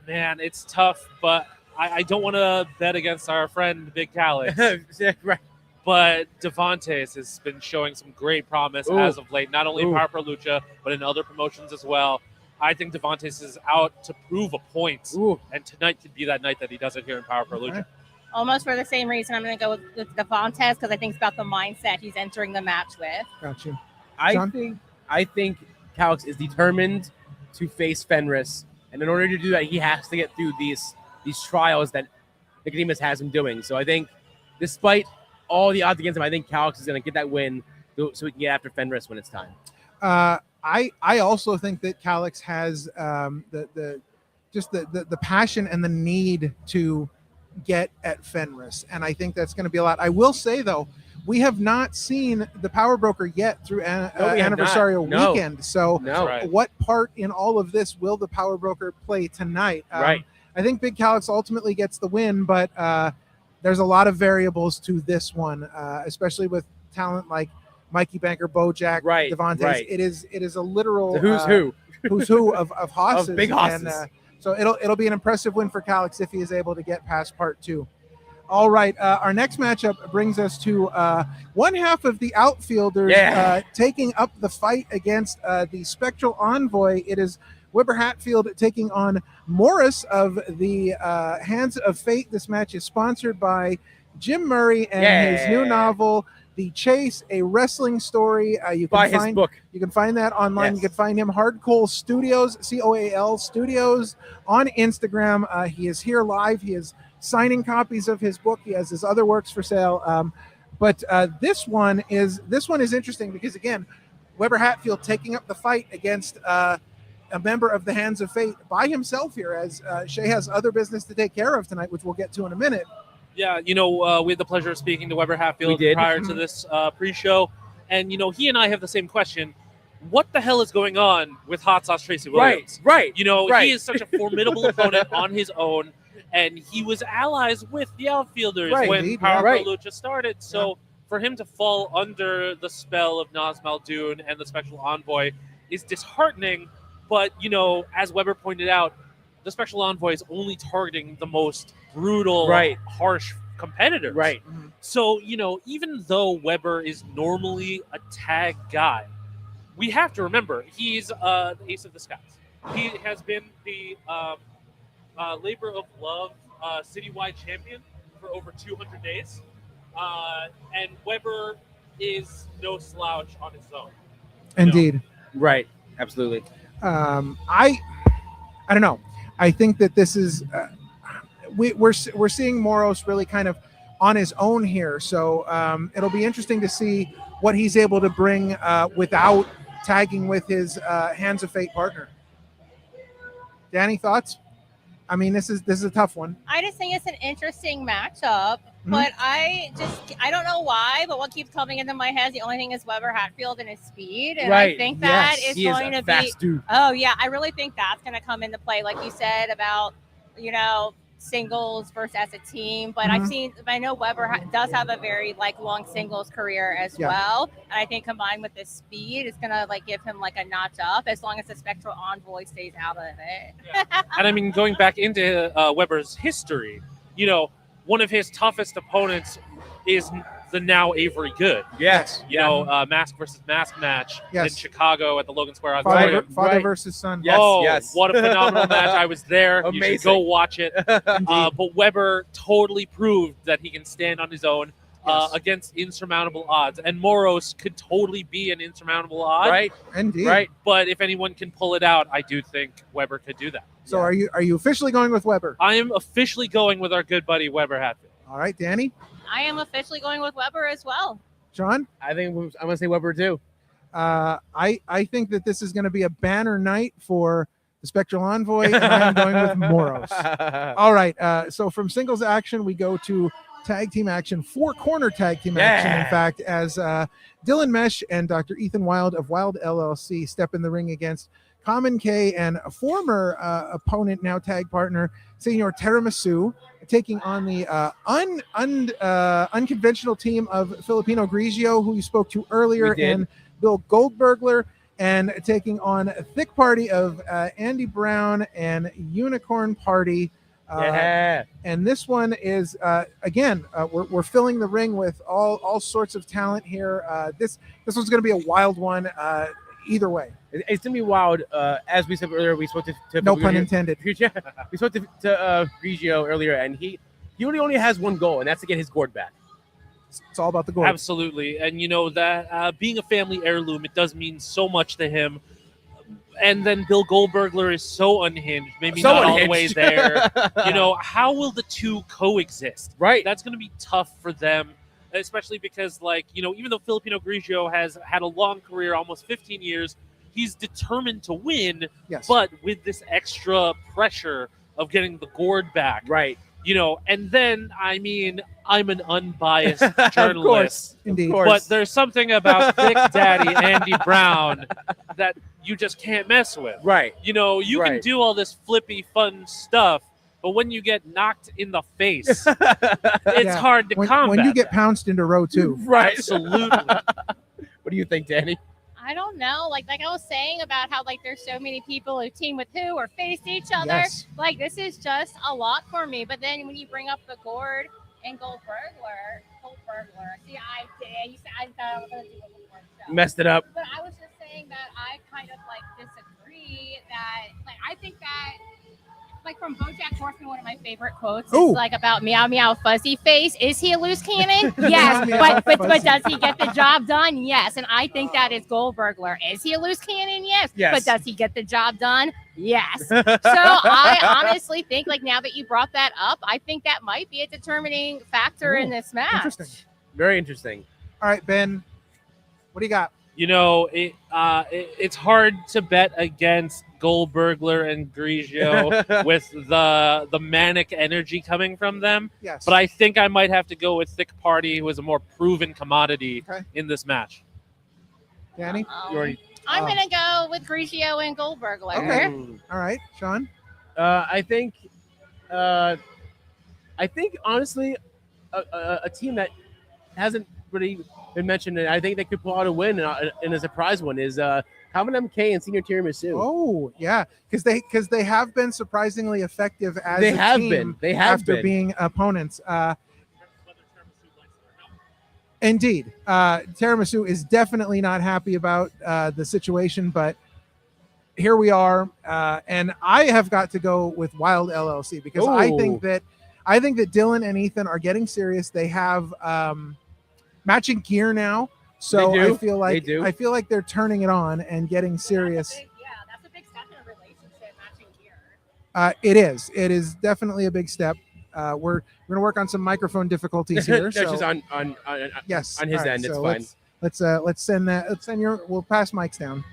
Man, it's tough, but I don't want to bet against our friend Big Calix. Right. But Devontae has been showing some great promise as of late, not only in Power Pro Lucha, but in other promotions as well. I think Devontae is out to prove a point, and tonight could be that night that he does it here in Power Pro Lucha. Almost for the same reason, I'm going to go with Devontae because I think it's about the mindset he's entering the match with. Got you. I think Calix is determined to face Fenris, and in order to do that, he has to get through these trials that Nicodemus has him doing. So I think, despite all the odds against him, I think Calix is going to get that win so we can get after Fenris when it's time. I also think that Calix has the passion and the need to get at Fenris, and I think that's going to be a lot. I will say though, we have not seen the Power Broker yet through Aniversario weekend. So what part in all of this will the Power Broker play tonight? I think Big Calix ultimately gets the win, but there's a lot of variables to this one, especially with talent like Mikey Banker, Bojack, Devontae. It is a literal who's who of hosses. Of big hosses. And, so it'll be an impressive win for Calix if he is able to get past part 2. All right, our next matchup brings us to one half of the outfielders taking up the fight against the Spectral Envoy. It is Weber Hatfield taking on Morris of the Hands of Fate. This match is sponsored by Jim Murray and his new novel, The Chase, a wrestling story. You can his book. You can find that online. Yes. You can find him Hardcoal Studios, COAL Studios on Instagram. He is here live. He is signing copies of his book. He has his other works for sale. But this one is interesting because, again, Weber Hatfield taking up the fight against a member of the Hands of Fate by himself here, as Shay has other business to take care of tonight, which we'll get to in a minute. Yeah, we had the pleasure of speaking to Weber Hatfield prior to this pre-show, and he and I have the same question: what the hell is going on with Hot Sauce Tracy Williams? Right. He is such a formidable opponent on his own, and he was allies with the outfielders when Power Pro Lucha started. So for him to fall under the spell of Naz Muldoon and the Spectral Envoy is disheartening. But as Weber pointed out, the Spectral Envoy is only targeting the most brutal, harsh competitors. Right. So, even though Weber is normally a tag guy, we have to remember he's the Ace of the Skies. He has been the Labor of Love citywide champion for over 200 days. And Weber is no slouch on his own. Indeed. Right. Absolutely. I don't know. I think that this is we're seeing Moros really kind of on his own here. So it'll be interesting to see what he's able to bring without tagging with his Hands of Fate partner. Danny, thoughts? I mean, this is a tough one. I just think it's an interesting matchup, but I don't know why, but what keeps coming into my head is the only thing is Weber Hatfield and his speed, and I think that is going to be. Dude. Oh yeah, I really think that's going to come into play, like you said about singles versus as a team. But I know Weber does have a very long singles career as well, and I think combined with this speed, it's going to give him a notch up as long as the Spectral Envoy stays out of it. And I mean, going back into Weber's history, one of his toughest opponents is the now Avery Good. Yes. You know, mask versus mask match in Chicago at the Logan Square Auditorium. Father versus son. Yes. What a phenomenal match. I was there. Amazing. You should go watch it. But Weber totally proved that he can stand on his own against insurmountable odds. And Moros could totally be an insurmountable odd. Right. Indeed. Right. But if anyone can pull it out, I do think Weber could do that. So are you officially going with Weber? I am officially going with our good buddy Weber Hatfield. All right, Danny? I am officially going with Weber as well. Sean? I think I'm going to say Weber too. I think that this is going to be a banner night for the Spectral Envoy, and I'm going with Moros. All right. So from singles action, we go to tag team action, 4-corner tag team action, in fact, as Dylan Mesh and Dr. Ethan Wild of Wild LLC step in the ring against Common K and a former opponent, now tag partner, Senor Tiramisu, taking on the unconventional team of Filipino Grigio, who you spoke to earlier, and Bill Goldbergler, and taking on a thick party of Andy Brown and Unicorn Party. And this one is again, we're filling the ring with all sorts of talent here. This one's going to be a wild one. Either way, it's gonna be wild. As we said earlier, we spoke to no pun intended. We spoke to Grigio earlier, and he only has one goal, and that's to get his gourd back. It's all about the gourd. Absolutely, and you know that being a family heirloom, it does mean so much to him. And then Bill Goldbergler is so unhinged, maybe not all the way there. You know, how will the two coexist? Right, that's going to be tough for them. Especially because, like, you know, even though Filipino Grigio has had a long career, almost 15 years, he's determined to win, but with this extra pressure of getting the gourd back. Right. You know, and then, I mean, I'm an unbiased journalist. Of course. Indeed. But there's something about Thick Daddy Andy Brown that you just can't mess with. Right. You know, you can do all this flippy, fun stuff, but when you get knocked in the face, it's hard to combat. When you get pounced into row 2. Right. Absolutely. What do you think, Danny? I don't know. Like I was saying about how like there's so many people who team with who or face each other. Yes. Like this is just a lot for me. But then when you bring up the gourd and Goldbergler, see, I thought I was going to do it before the show. Messed it up. But I was just saying that I kind of like disagree that like I think that. Like from BoJack Horseman, one of my favorite quotes is like about meow meow fuzzy face. Is he a loose cannon? Yes, but does he get the job done? Yes, and I think that is Goldbergler. Is he a loose cannon? Yes, but does he get the job done? Yes. So I honestly think like now that you brought that up, I think that might be a determining factor in this match. Interesting. Very interesting. All right, Ben, what do you got? You know, it's hard to bet against Goldbergler and Grigio with the manic energy coming from them. Yes. But I think I might have to go with Thick Party, who is a more proven commodity in this match. Danny? I'm going to go with Grigio and Goldbergler. Okay. All right, Sean? I think honestly, a team that hasn't really been mentioned, and I think they could pull out a win in a surprise one is Calvin MK and Senior Tiramisu. Oh yeah, because they have been surprisingly effective as a team after being opponents. Indeed, Tiramisu is definitely not happy about the situation, but here we are, and I have got to go with Wild LLC because I think that Dylan and Ethan are getting serious. They have matching gear now, so I feel like they're turning it on and getting serious. That's a big step in a relationship, matching gear. It is definitely a big step. We're gonna work on some microphone difficulties here. That's just on yes, on his end. It's fine. Let's send that. We'll pass mics down.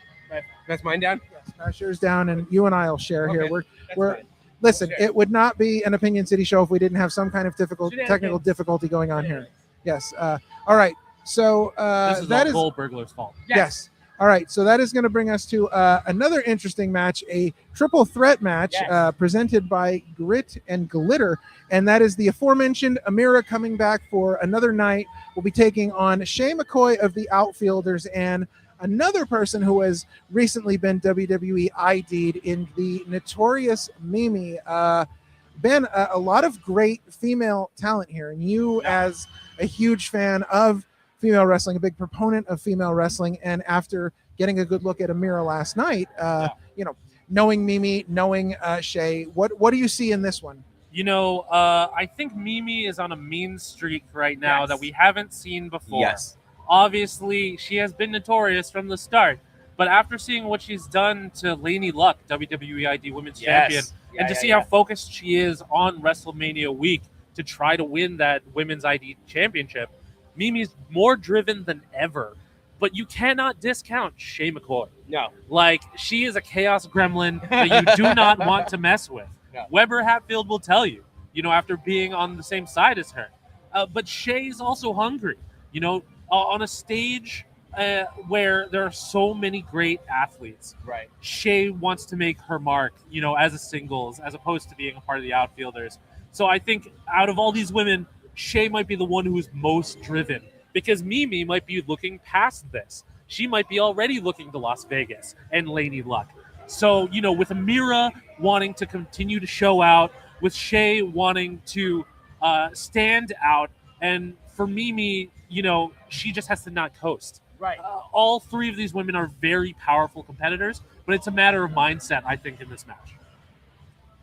Pass mine down. Yes, pass yours down, and you and I'll share here. We're listen. It would not be an Opinion City show if we didn't have some kind of technical difficulty going on here. Yes. All right. So this is that all is Goldbergler's fault. Yes. All right. So that is going to bring us to another interesting match, a triple threat match presented by Grit and Glitter. And that is the aforementioned Amira coming back for another night. We'll be taking on Shay McCoy of the Outfielders and another person who has recently been WWE ID'd in the Notorious Mimi. been a lot of great female talent here, and you as a huge fan of female wrestling, a big proponent of female wrestling, and after getting a good look at Amira last night, knowing Mimi, knowing Shay, what do you see in this one? I think Mimi is on a mean streak right now that we haven't seen before. Yes. Obviously, she has been notorious from the start, but after seeing what she's done to Lainey Luck, WWE ID Women's Champion, and to see how focused she is on WrestleMania week to try to win that Women's ID Championship, Mimi's more driven than ever. But you cannot discount Shay McCoy. No. Like, she is a chaos gremlin that you do not want to mess with. No. Weber Hatfield will tell you, after being on the same side as her. But Shay's also hungry, on a stage where there are so many great athletes. Right. Shay wants to make her mark, as a singles, as opposed to being a part of the outfielders. So I think out of all these women, Shay might be the one who's most driven, because Mimi might be looking past this. She might be already looking to Las Vegas and Lainey Luck. So, with Amira wanting to continue to show out, with Shay wanting to stand out, and for Mimi, she just has to not coast. Right. All three of these women are very powerful competitors, but it's a matter of mindset, I think, in this match.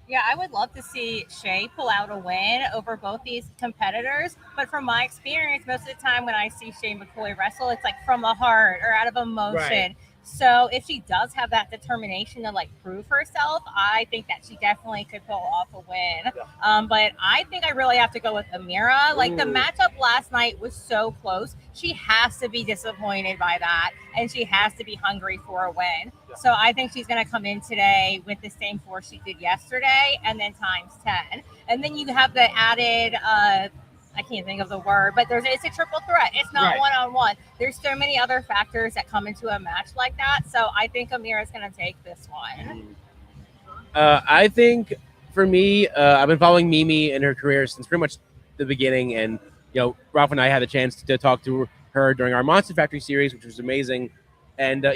Yeah, I would love to see Shay pull out a win over both these competitors. But from my experience, most of the time when I see Shay McCoy wrestle, it's like from the heart or out of emotion. Right. So if she does have that determination to prove herself, I think that she definitely could pull off a win. Yeah. But I think I really have to go with Amira. The matchup last night was so close. She has to be disappointed by that, and she has to be hungry for a win. Yeah. So I think she's going to come in today with the same force she did yesterday, and then times 10. And then you have the added I can't think of the word, but it's a triple threat. It's not one-on-one. There's so many other factors that come into a match like that. So I think Amira's going to take this one. I think for me, I've been following Mimi in her career since pretty much the beginning. And, Ralph and I had a chance to talk to her during our Monster Factory series, which was amazing. And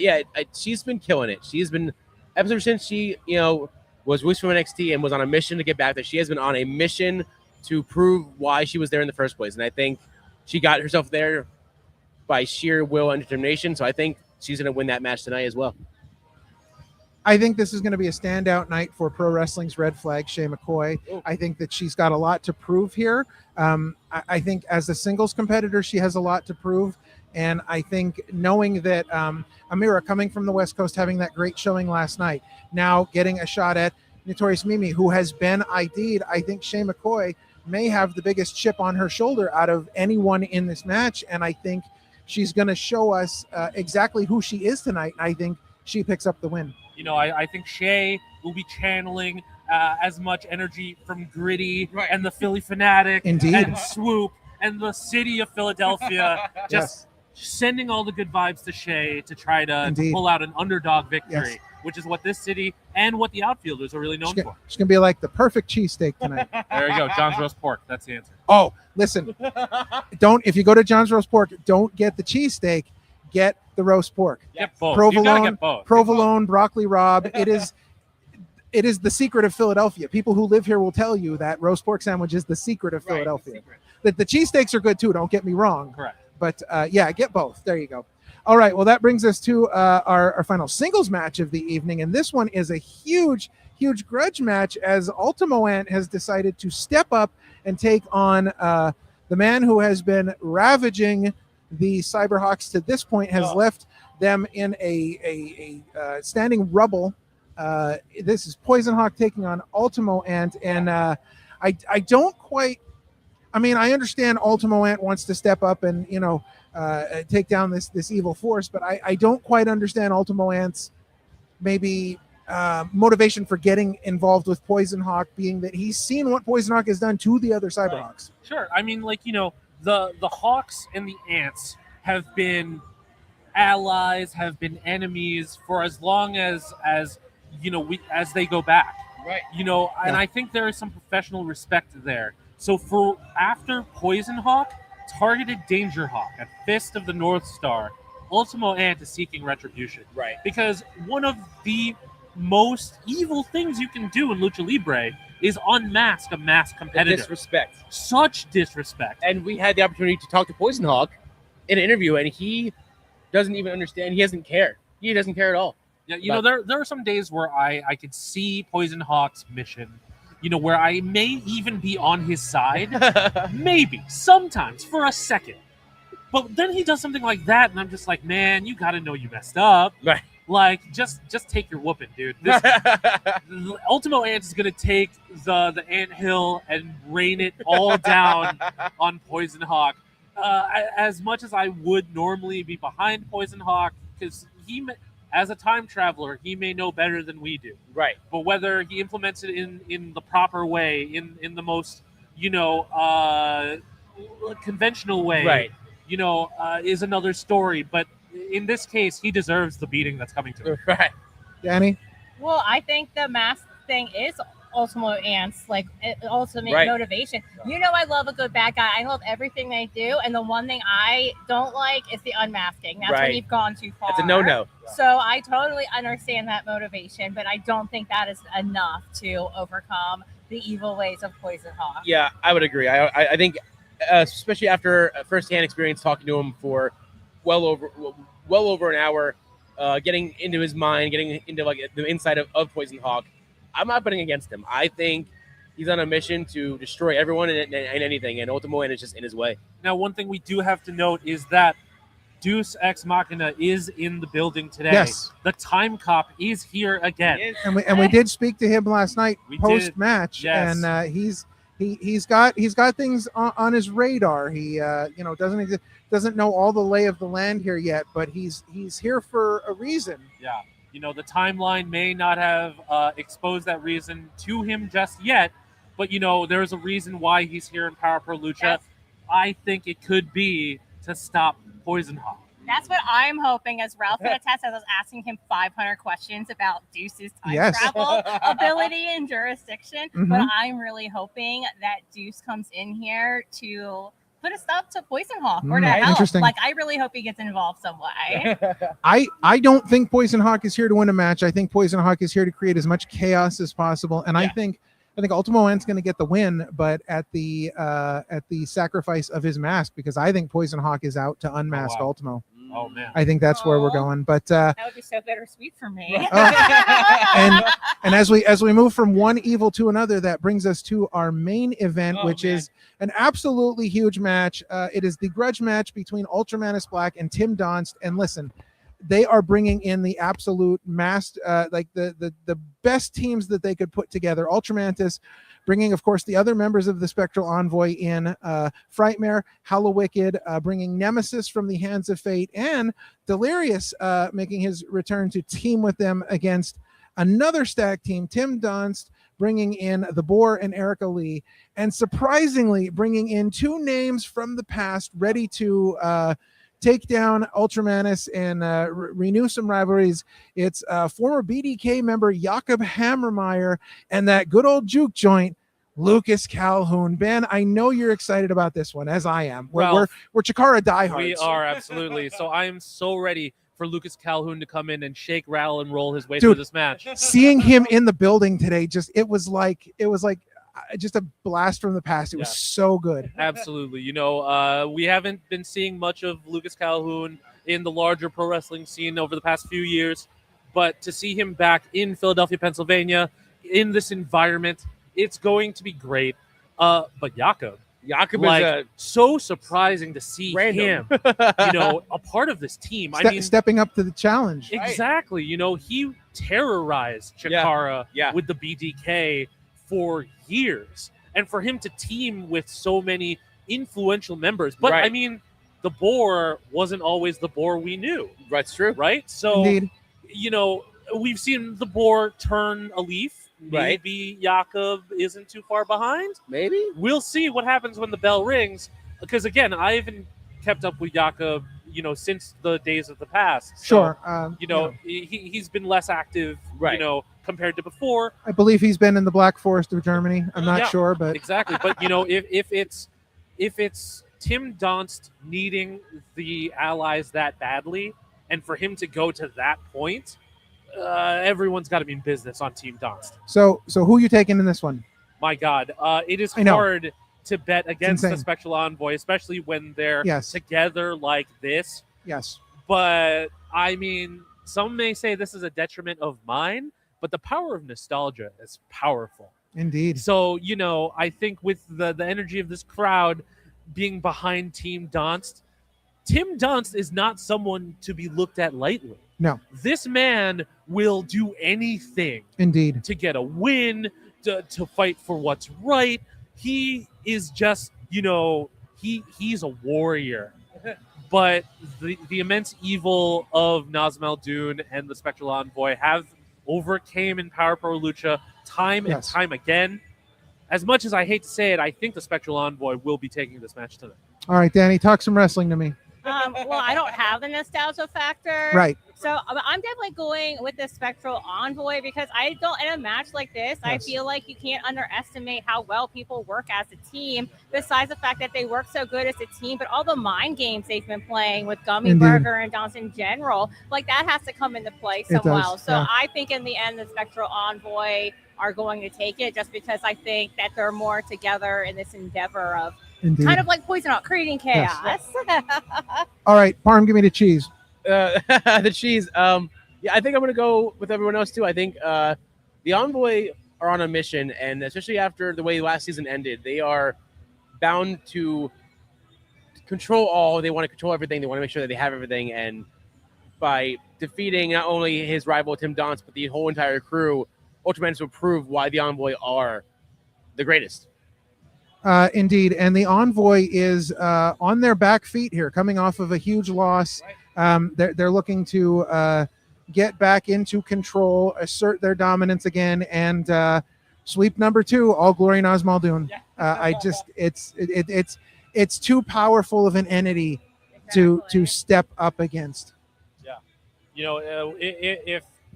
she's been killing it. She's been, ever since she, was released from NXT and was on a mission to get back there, she has been on a mission to prove why she was there in the first place. And I think she got herself there by sheer will and determination. So I think she's going to win that match tonight as well. I think this is going to be a standout night for pro wrestling's red flag, Shay McCoy. Ooh. I think that she's got a lot to prove here. I think as a singles competitor, she has a lot to prove. And I think knowing that Amira, coming from the West Coast, having that great showing last night, now getting a shot at Notorious Mimi, who has been ID'd, I think Shay McCoy may have the biggest chip on her shoulder out of anyone in this match. And I think she's going to show us exactly who she is tonight. I think she picks up the win. I think Shay will be channeling as much energy from Gritty and the Philly Fanatic and Swoop and the city of Philadelphia. Just sending all the good vibes to Shay to try to pull out an underdog victory, which is what this city and what the outfielders are really known for. She's going to be like the perfect cheesesteak tonight. There you go. John's Roast Pork. That's the answer. Oh, listen. If you go to John's Roast Pork, don't get the cheesesteak. Get the roast pork. Get both. Provolone, You gotta get both. Provolone, broccoli rabe. It is the secret of Philadelphia. People who live here will tell you that roast pork sandwich is the secret of Philadelphia. The cheesesteaks are good too. Don't get me wrong. Correct. But get both. There you go. All right. Well, that brings us to our final singles match of the evening, and this one is a huge grudge match as Ultimo Ant has decided to step up and take on the man who has been ravaging the Cyberhawks to this point, has left them in a standing rubble. This is Poison Hawk taking on Ultimo Ant, and I don't quite. I mean, I understand Ultimo Ant wants to step up and take down this evil force, but I don't quite understand Ultimo Ant's maybe motivation for getting involved with Poison Hawk, being that he's seen what Poison Hawk has done to the other Cyberhawks. Sure. I mean, the Hawks and the Ants have been allies, have been enemies for as long as as they go back. Right. And I think there is some professional respect there. So after Poison Hawk targeted Danger Hawk at Fist of the North Star, Ultimo Ant is seeking retribution. Right. Because one of the most evil things you can do in Lucha Libre is unmask a masked competitor. Disrespect. Such disrespect. And we had the opportunity to talk to Poison Hawk in an interview, and he doesn't even understand. He doesn't care. He doesn't care at all. Yeah, you know, there are some days where I could see Poison Hawk's mission, you know, where I may even be on his side. Maybe. Sometimes. For a second. But then he does something like that, and I'm just like, man, you got to know you messed up. Right. Like, just take your whooping, dude. This, Ultimo Ant is going to take the anthill and rain it all down on Poison Hawk. As much as I would normally be behind Poison Hawk, because as a time traveler, he may know better than we do. Right. But whether he implements it in the proper way, in the most, you know, conventional way, right, you know, is another story. But in this case, he deserves the beating that's coming to him. Right. Danny? Well, I think the mask thing is Ultimo Ant's like ultimate Right. motivation. You know, I love a good bad guy. I love everything they do, and the one thing I don't like is the unmasking. That's when Right. you've gone too far. It's a no-no. So I totally understand that motivation, but I don't think that is enough to overcome the evil ways of Poison Hawk. Yeah, I would agree. I think, especially after a firsthand experience talking to him for well over an hour, getting into his mind, getting into like the inside of Poison Hawk, I'm not betting against him. I think he's on a mission to destroy everyone and anything, and Ultimo Ant is just in his way. Now, one thing we do have to note is that Deus Ex Machina is in the building today. Yes. The Time Cop is here again. And we did speak to him last night We post did. match, Yes. and he's got things on his radar. He doesn't know all the lay of the land here yet, but he's here for a reason. Yeah. You know, the timeline may not have exposed that reason to him just yet, but, you know, there's a reason why he's here in Power Pro Lucha. Yes. I think it could be to stop Poison Hawk. That's what I'm hoping, as Ralph in a test, as I was asking him 500 questions about Deuce's time Yes. travel ability and jurisdiction. Mhm. But I'm really hoping that Deuce comes in here to put a stop to Poison Hawk or to help. Interesting. Like, I really hope he gets involved some way. I don't think Poison Hawk is here to win a match. I think Poison Hawk is here to create as much chaos as possible, and I think Ultimo Ant's going to get the win, but at the sacrifice of his mask, because I think Poison Hawk is out to unmask Ultimo. Oh, man. I think that's where we're going. But That would be so bittersweet for me. and as we move from one evil to another, that brings us to our main event, which is an absolutely huge match. It is the grudge match between Ultramantis Black and Tim Donst. And listen, they are bringing in the absolute like the best teams that they could put together. Ultramantis bringing, of course, the other members of the Spectral Envoy in, Frightmare, Hallowicked, bringing Nemesis from the Hands of Fate, and Delirious making his return to team with them against another stack team, Tim Donst bringing in the Boar and Erica Lee, and surprisingly bringing in two names from the past ready to take down Ultramantis and renew some rivalries. It's former BDK member Jakob Hammermeyer and that good old juke joint, Lucas Calhoun. Ben, I know you're excited about this one, as I am. We're Chikara diehards. We are, absolutely. So I am so ready for Lucas Calhoun to come in and shake, rattle, and roll his way through this match. Seeing him in the building today, it was like just a blast from the past. It was so good. Absolutely. You know, we haven't been seeing much of Lucas Calhoun in the larger pro wrestling scene over the past few years, but to see him back in Philadelphia, Pennsylvania, in this environment, it's going to be great. But Jakob is so surprising to see him, you know, a part of this team. Stepping up to the challenge. Exactly. You know, he terrorized Chikara with the BDK for years, and for him to team with so many influential members. But I mean, the Boar wasn't always the Boar we knew. That's true. Right? So, Indeed. you know, we've seen the Boar turn a leaf. Maybe Jakob isn't too far behind. Maybe. We'll see what happens when the bell rings. Because, again, I haven't kept up with Jakob, you know, since the days of the past. So, Sure. you know, he's been less active, you know, compared to before. I believe he's been in the Black Forest of Germany. I'm not sure, but exactly. But you know, if it's Tim Donst needing the allies that badly, and for him to go to that point, everyone's got to be in business on Team Donst. So who you taking in this one? My God, it is hard to bet against the Spectral Envoy, especially when they're together like this. Yes. But, I mean, some may say this is a detriment of mine, but the power of nostalgia is powerful. Indeed. So, I think with the energy of this crowd being behind Team Donst, Tim Donst is not someone to be looked at lightly. No. This man will do anything. Indeed. To get a win, to fight for what's right. He is just, he's a warrior. But the immense evil of Nazem Al-Dun and the Spectral Envoy have overcame in Power Pro Lucha time and time again. As much as I hate to say it, I think the Spectral Envoy will be taking this match tonight. All right, Danny, talk some wrestling to me. Well, I don't have the nostalgia factor. Right. So I'm definitely going with the Spectral Envoy because in a match like this, I feel like you can't underestimate how well people work as a team, besides the fact that they work so good as a team, but all the mind games they've been playing with Gummy Burger and Donst in general, like that has to come into play somehow. So I think in the end, the Spectral Envoy are going to take it just because I think that they're more together in this endeavor of kind of like Poison Out, creating chaos. Yes. All right, Parm, give me the cheese. The cheese. I think I'm going to go with everyone else too. I think the Envoy are on a mission, and especially after the way last season ended, they are bound to control all. They want to control everything. They want to make sure that they have everything, and by defeating not only his rival Tim Donst, but the whole entire crew, Ultramantis will prove why the Envoy are the greatest. Indeed, and the Envoy is on their back feet here, coming off of a huge loss. They're looking to get back into control, assert their dominance again, and sweep number 2, all glory Nazem Al-Dun. It's too powerful of an entity to step up against. Yeah,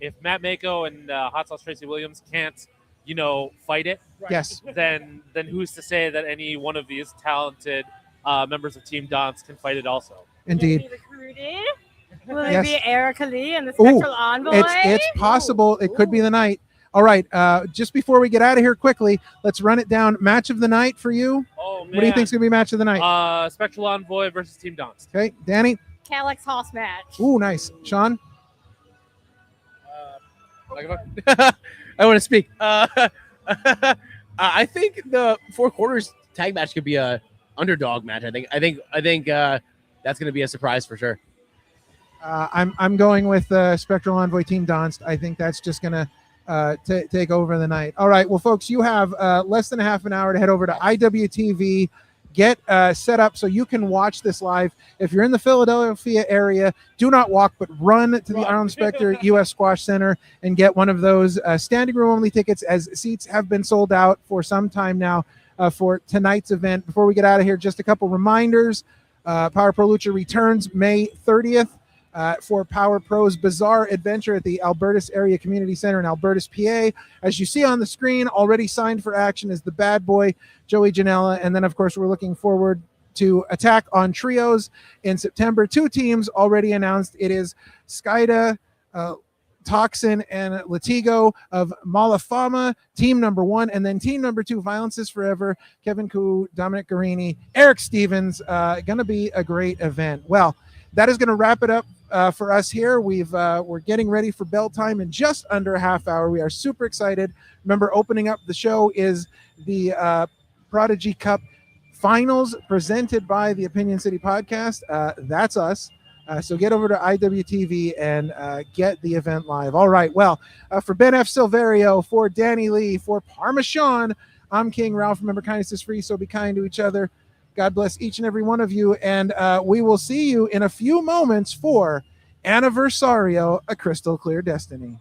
if Matt Mako and Hot Sauce Tracy Williams can't fight it, yes, then who's to say that any one of these talented members of Team Donst can fight it also? Indeed. Will it be Erica Lee and the Spectral Envoy? It's possible. It could be the night. All right. Just before we get out of here quickly, let's run it down. Match of the night for you. Oh, man. What do you think is going to be match of the night? Spectral Envoy versus Team Donst. Okay. Danny? Calyx Hoss match. Ooh, nice. Sean? I want to speak. I think the 4 quarters tag match could be a underdog match. I think that's going to be a surprise for sure. I'm going with Spectral Envoy Team Donst. I think that's just going to take over the night. All right. Well, folks, you have less than a half an hour to head over to IWTV. Get set up so you can watch this live. If you're in the Philadelphia area, do not walk, but run to the Arlen Specter U.S. Squash Center and get one of those standing room only tickets, as seats have been sold out for some time now for tonight's event. Before we get out of here, just a couple reminders. Power Pro Lucha returns May 30th for Power Pro's Bizarre Adventure at the Albertus Area Community Center in Albertus, PA. As you see on the screen, already signed for action is the bad boy, Joey Janela. And then, of course, we're looking forward to Attack on Trios in September. 2 teams already announced. It is Skyda, Toxin, and Latigo of Malafama, team number 1. And then team number 2, Violence is Forever, Kevin Koo, Dominic Garini, Eric Stevens. Going to be a great event. Well, that is going to wrap it up for us here. We're getting ready for bell time in just under a half hour. We are super excited. Remember, opening up the show is the Prodigy Cup Finals presented by the Opinion City Podcast. That's us. So get over to IWTV and get the event live. All right. Well, for Ben F. Silverio, for Dani Leigh, for Parma Sean, I'm King Ralph. Remember, kindness is free, so be kind to each other. God bless each and every one of you. And we will see you in a few moments for Aniversario, A Crystal Clear Destiny.